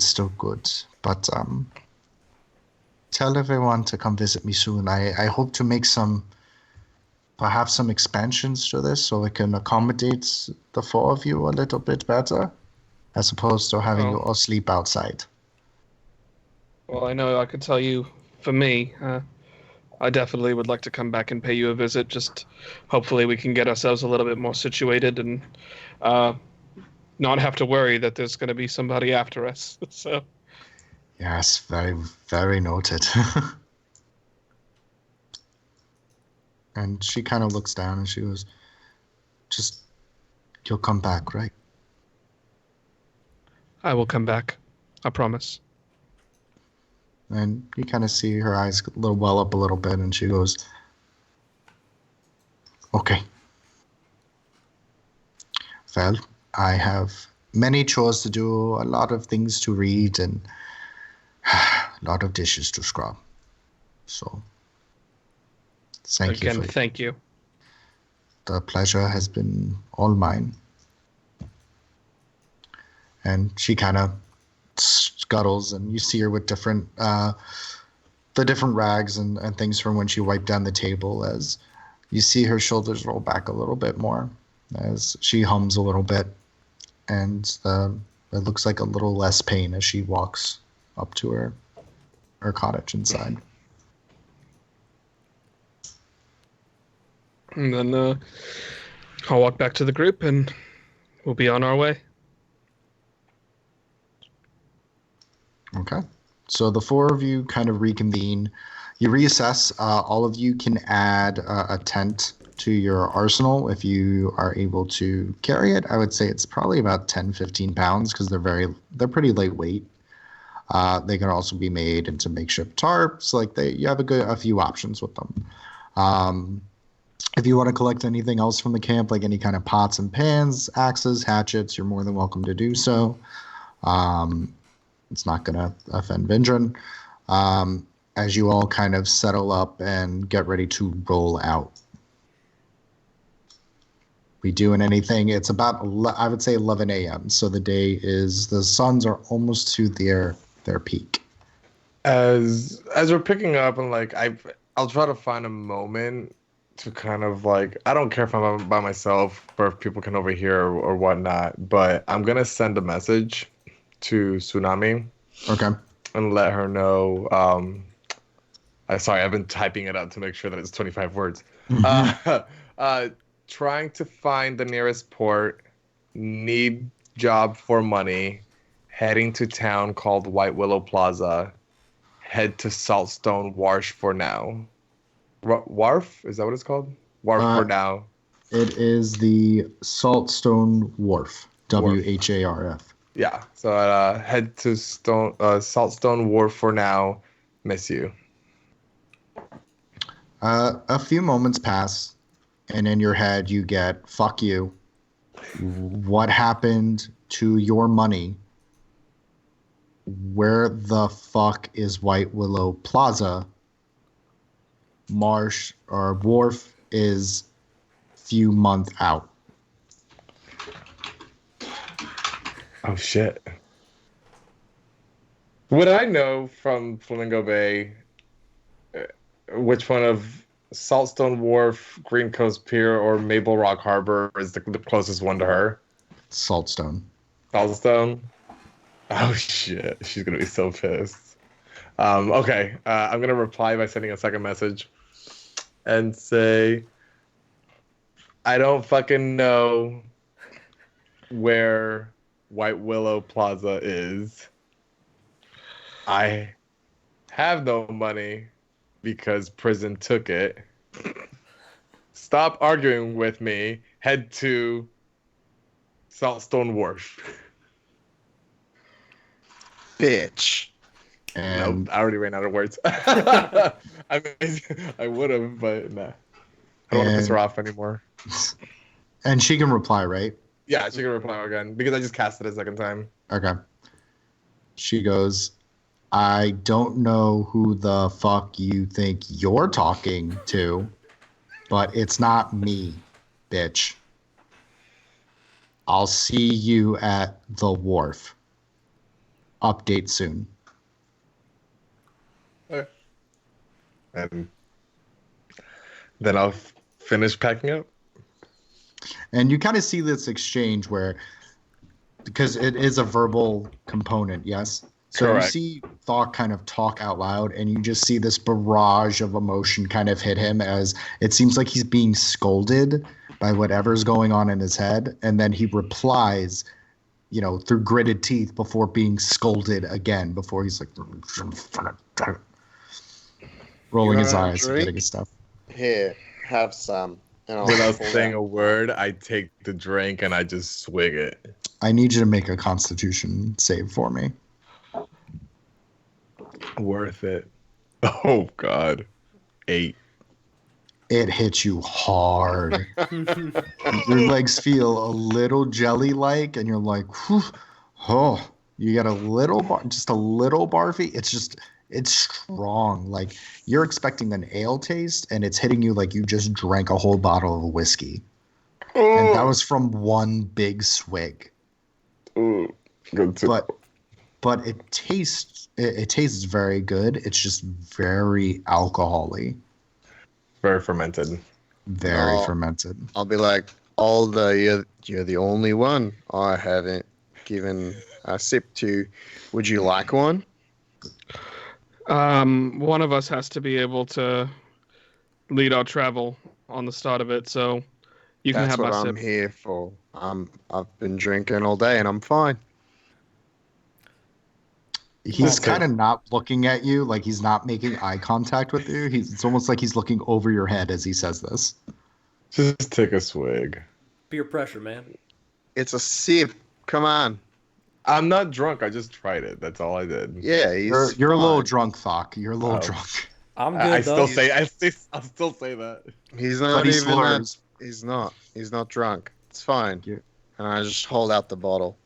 still good, but tell everyone to come visit me soon. I hope to make perhaps some expansions to this so it can accommodate the four of you a little bit better, as opposed to having you all sleep outside." Well, I know I could tell you, for me, I definitely would like to come back and pay you a visit. Just hopefully we can get ourselves a little bit more situated and not have to worry that there's going to be somebody after us. So. Yes, very, very noted. And she kind of looks down and she goes, "Just, you'll come back, right?" I will come back. I promise. And you kind of see her eyes well up a little bit, and she goes, "Okay. Well, I have many chores to do, a lot of things to read, and a lot of dishes to scrub. So, thank you. Thank you. The pleasure has been all mine." And she kind of scuttles, and you see her with different rags and things from when she wiped down the table, as you see her shoulders roll back a little bit more as she hums a little bit, and it looks like a little less pain as she walks up to her cottage inside. And then I'll walk back to the group and we'll be on our way. Okay. So the four of you kind of reconvene. You reassess. All of you can add a tent to your arsenal if you are able to carry it. I would say it's probably about 10, 15 pounds because they're pretty lightweight. They can also be made into makeshift tarps. You have a few options with them. If you want to collect anything else from the camp, like any kind of pots and pans, axes, hatchets, you're more than welcome to do so. It's not going to offend Vindran. As you all kind of settle up and get ready to roll out. We doing anything? It's about, I would say, 11 a.m. So the suns are almost to their peak. As we're picking up, and I'll try to find a moment to kind of I don't care if I'm by myself or if people can overhear or whatnot, but I'm gonna send a message to Tsunami. Okay. And let her know. I've been typing it up to make sure that it's 25 words. Mm-hmm. Trying to find the nearest port, need job for money, heading to town called White Willow Plaza, head to Saltstone Wharf for now. Wharf? Is that what it's called? Wharf for now. It is the Saltstone Wharf. WHARF. Yeah. So head to Saltstone Wharf for now. Miss you. A few moments pass, and in your head you get, "Fuck you. What happened to your money where the fuck is White Willow Plaza? Marsh or Wharf is few month out. Oh shit. Would I know from Flamingo Bay which one of Saltstone Wharf, Green Coast Pier, or Maple Rock Harbor is the closest one to her? Saltstone. Saltstone? Oh shit. She's gonna be so pissed. Okay. I'm gonna reply by sending a second message and say, I don't fucking know where White Willow Plaza is. I have no money because prison took it. Stop arguing with me. Head to Saltstone Wharf. Bitch. And Nope, I already ran out of words. I mean, I would have, but nah. I don't want to piss her off anymore. and she can reply, right? Yeah, she can reply again because I just cast it a second time. Okay. She goes, I don't know who the fuck you think you're talking to, but it's not me, bitch. I'll see you at the wharf. Update soon. Okay. And then I'll finish packing up. And you kind of see this exchange where, because it is a verbal component, yes? So Correct. you see Thought kind of talk out loud, and you just see this barrage of emotion kind of hit him as it seems like he's being scolded by whatever's going on in his head. And then he replies, you know, through gritted teeth before being scolded again, before he's like rolling his eyes and getting his stuff. Here, have some. And I'll Without pull saying that. a word, I take the drink and I just swig it. I need you to make a Constitution save for me. Worth it. Oh, God. 8. It hits you hard. Your legs feel a little jelly-like, and you're like, whew, oh, you get a little, just a little barfy. It's strong. Like you're expecting an ale taste, and it's hitting you like you just drank a whole bottle of whiskey. And that was from one big swig. Ooh. Good to But it tastes very good. It's just very alcohol-y. Very fermented. Very fermented. I'll be like, you're the only one I haven't given a sip to. Would you like one? One of us has to be able to lead our travel on the start of it, so you can That's have what my I'm sip. here for. I've been drinking all day and I'm fine. He's Okay. kind of not looking at you, like he's not making eye contact with you. It's almost like he's looking over your head as he says this. Just take a swig. Peer pressure, man. It's a sip. Come on. I'm not drunk. I just tried it. That's all I did. Yeah, You're a little fine. drunk, Thok. You're a little Oh. drunk. I'm good I though. I'll still say that. He's But not he even that. slurs. He's not. He's not drunk. It's fine. Yeah. And I just hold out the bottle.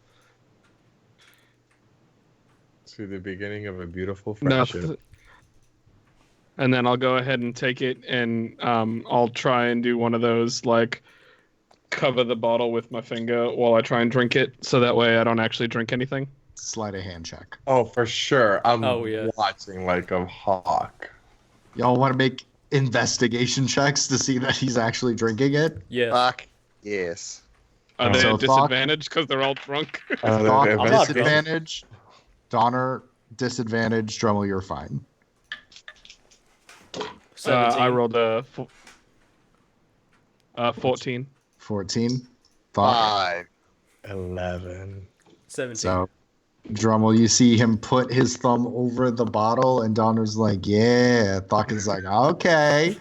To the beginning of a beautiful No. friendship. And then I'll go ahead and take it, and I'll try and do one of those, like, cover the bottle with my finger while I try and drink it, so that way I don't actually drink anything. Slide a hand check. Oh, for sure. I'm Oh, yeah. watching like a hawk. Y'all want to make investigation checks to see that he's actually drinking it? Yes. Fuck. Yes. Are they So at Thok- disadvantage because they're all drunk? Thok, I'm not disadvantage. Donner, disadvantage. Drummel, you're fine. 17. I rolled a 14. 14. Thok. 5. 11. 17. So, Drummel, you see him put his thumb over the bottle, and Donner's like, yeah. Thok is like, okay.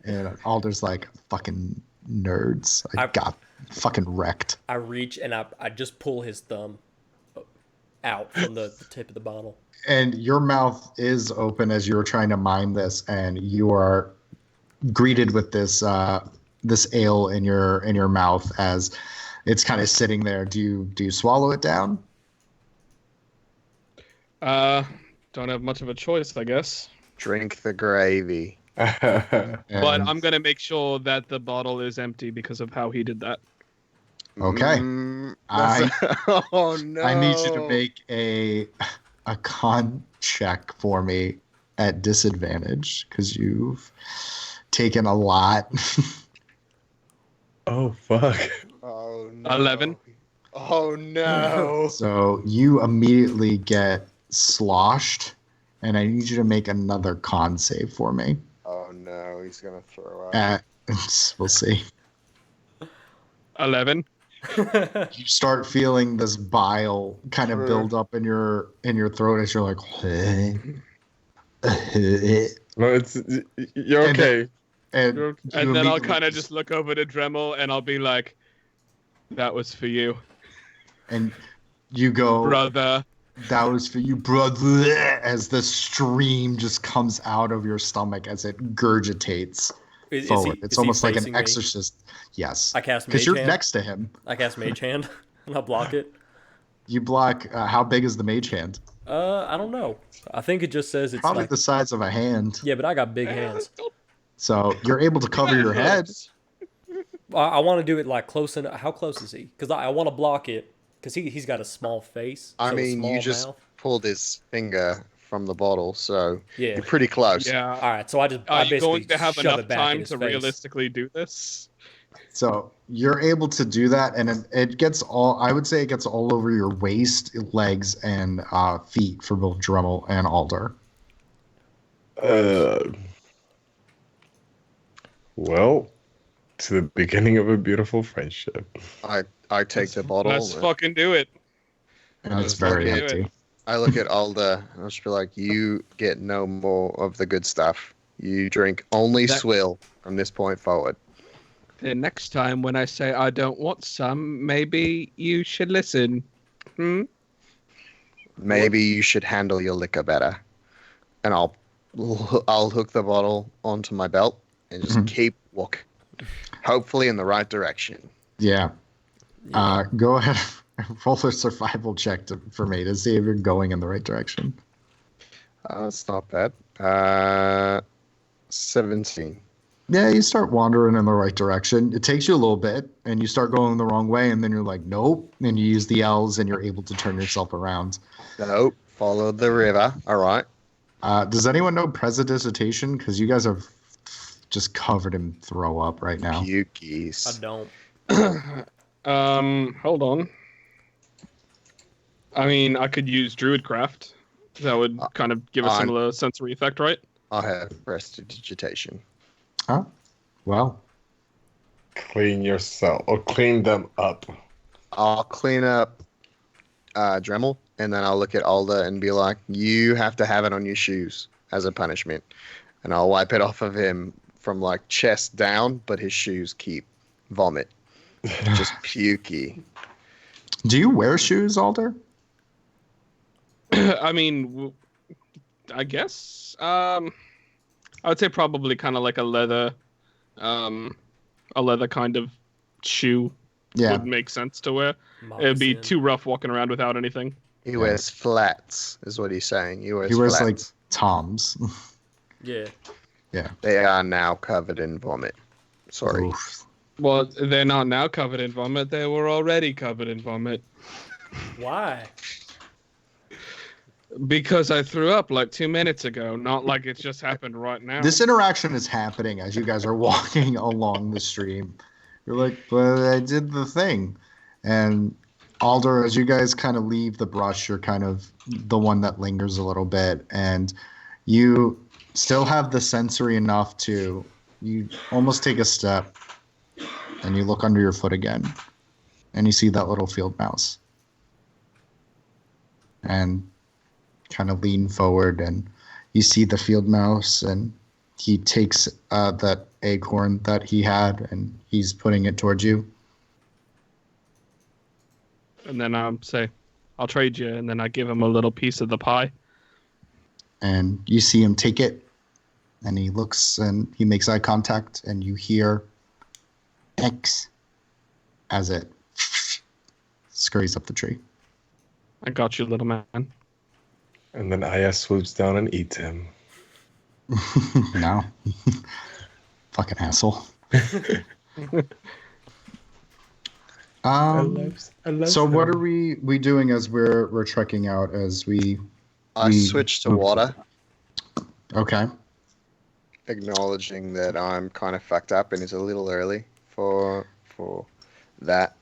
And Alder's like, fucking nerds. I I- got fucking wrecked. I reach and I just pull his thumb out from the tip of the bottle. And your mouth is open as you're trying to mime this, and you are greeted with this this ale in your mouth as it's kind of sitting there. Do you swallow it down? Don't have much of a choice, I guess. Drink the gravy. But And- I'm gonna make sure that the bottle is empty because of how he did that. Okay. Oh no! I need you to make a con check for me at disadvantage because you've taken a lot. Oh fuck. Oh no! 11. Oh no! So you immediately get sloshed, and I need you to make another con save for me. Oh no! He's gonna throw up. We'll see. 11. You start feeling this bile kind of build up in your throat as you're like, No, it's you're And okay. and You're- you And then I'll immediately kind of just look over to Dremel and I'll be like, that was for you, and you go, brother. that was for you, brother, as the stream just comes out of your stomach as it gurgitates forward. It's almost like an exorcist. Yes. I cast Because Mage you're Hand. next to him. I cast Mage Hand, and I'll block it. You block. How big is the mage hand? I don't know. I think it just says it's Probably like... the size of a hand. Yeah, but I got big hands. So you're able to cover your head. I want to do it like close enough. How close is he? Because I want to block it. Because he's got a small face. I so a mean, small you just mouth. pulled his finger from the bottle, so Yeah. you're pretty close. Yeah. All right, so I Are you basically going to have shove enough it back in time his to face. realistically do this? So you're able to do that, and it gets all. I would say it gets all over your waist, legs, and feet for both Dremel and Alder. Well, to the beginning of a beautiful friendship. I take the bottle. Let's fucking do it. And it's Let's very fucking do empty. I look at Alda and I'll just be like, you get no more of the good stuff. You drink only That- swill from this point forward. The next time when I say I don't want some, maybe you should listen. Maybe you should handle your liquor better. And I'll hook the bottle onto my belt and just Mhm. keep walking. Hopefully in the right direction. Yeah. Go ahead. Roll a survival check for me to see if you're going in the right direction. That's not bad. 17. Yeah, you start wandering in the right direction. It takes you a little bit, and you start going the wrong way, and then you're like, nope. And you use the L's, and you're able to turn yourself around. Nope. Follow the river. All right. Does anyone know prestidigitation? Because you guys are just covered in throw up right now. Pukies. I don't. Hold on. I mean, I could use Druidcraft. That would kind of give a I'm- similar sensory effect, right? I have prestidigitation. Oh, well. Clean yourself or clean them up. I'll clean up Dremel, and then I'll look at Alda and be like, you have to have it on your shoes as a punishment. And I'll wipe it off of him from like chest down, but his shoes keep vomit. Just pukey. Do you wear shoes, Alder? I mean, I guess. I would say probably kind of like a leather kind of shoe Yeah. would make sense to wear. It'd be Moccasin. too rough walking around without anything. He wears flats, is what he's saying. He wears He wears flats. like Toms. Yeah. They are now covered in vomit. Sorry. Oof. Well, they're not now covered in vomit. They were already covered in vomit. Why? Because I threw up like 2 minutes ago. Not like it's just happened right now. This interaction is happening as you guys are walking along the stream. You're like, but I did the thing. And Alder, as you guys kind of leave the brush, you're kind of the one that lingers a little bit. And you still have the sensory enough to, you almost take a step and you look under your foot again. And you see that little field mouse. And kind of lean forward and you see the field mouse and he takes that acorn that he had and he's putting it towards you. And then I say, I'll trade you. And then I give him a little piece of the pie. And you see him take it and he looks and he makes eye contact and you hear X as it scurries up the tree. I got you, little man. And then Aya swoops down and eats him. No. Fucking asshole. I love So what him. are we doing as we're trekking out as we I switched to move water, Okay. acknowledging that I'm kind of fucked up and it's a little early for that.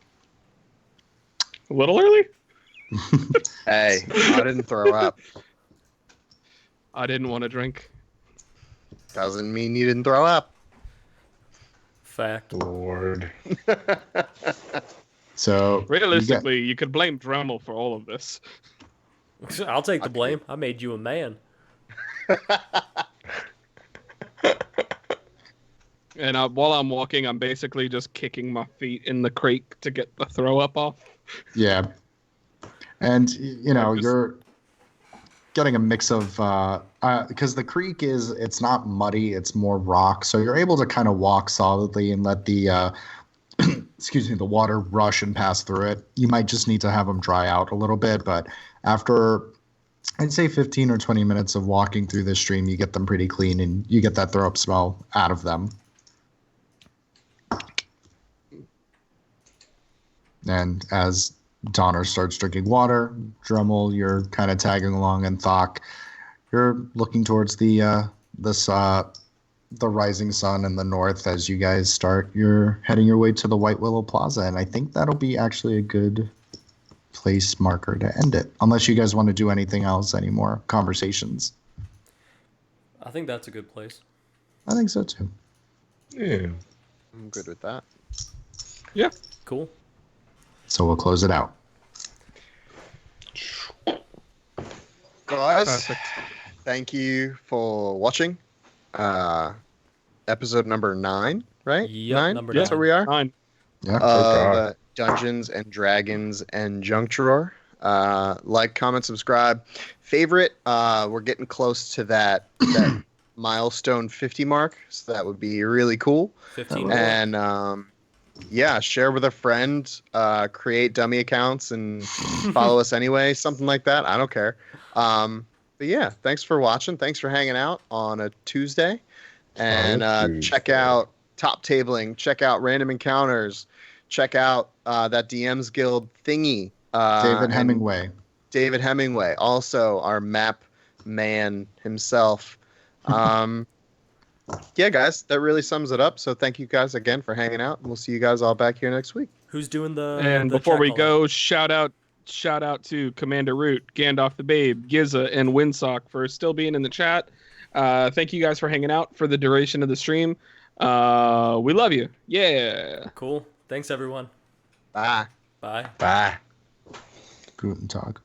A little early? Hey, I didn't throw up. I didn't want to drink. Doesn't mean you didn't throw up. Fact. Lord. So Realistically, you could blame Dremel for all of this. I'll take the blame. I made you a man. And while I'm walking, I'm basically just kicking my feet in the creek to get the throw up off. Yeah. And you're getting a mix of because the creek it's not muddy, it's more rock, so you're able to kind of walk solidly and let the the water rush and pass through it. You might just need to have them dry out a little bit, but after I'd say 15 or 20 minutes of walking through this stream, you get them pretty clean and you get that throw up smell out of them. And as Donner starts drinking water, Drummel, you're kind of tagging along, and Thok, you're looking towards the rising sun in the north as you guys you're heading your way to the White Willow Plaza, and I think that'll be actually a good place marker to end it, unless you guys want to do anything else, any more conversations. I think that's a good place. I think so too. Yeah. I'm good with that. Yeah. Cool. So we'll close it out. Guys, Perfect. thank you for watching. Episode number 9, right? Yep, 9? number That's 9. where we are. Fine. Yeah. Of Dungeons and Dragons and Junk Drawer. Like, comment, subscribe, favorite. We're getting close to that milestone 50 mark, so that would be really cool. 15 And yeah, share with a friend, create dummy accounts and follow us anyway, something like that. I don't care. But yeah, thanks for watching. Thanks for hanging out on a Tuesday. And check out Top Tabling, check out Random Encounters, check out that DMs Guild thingy. David and Hemingway. David Hemingway, also our map man himself. Yeah, guys, that really sums it up. So thank you guys again for hanging out. And we'll see you guys all back here next week. Who's doing the And the before chat we call? go, shout out to Commander Root, Gandalf the Babe, Giza, and Windsock for still being in the chat. Thank you guys for hanging out for the duration of the stream. We love you. Yeah. Cool. Thanks everyone. Bye. Bye. Bye. Guten Tag.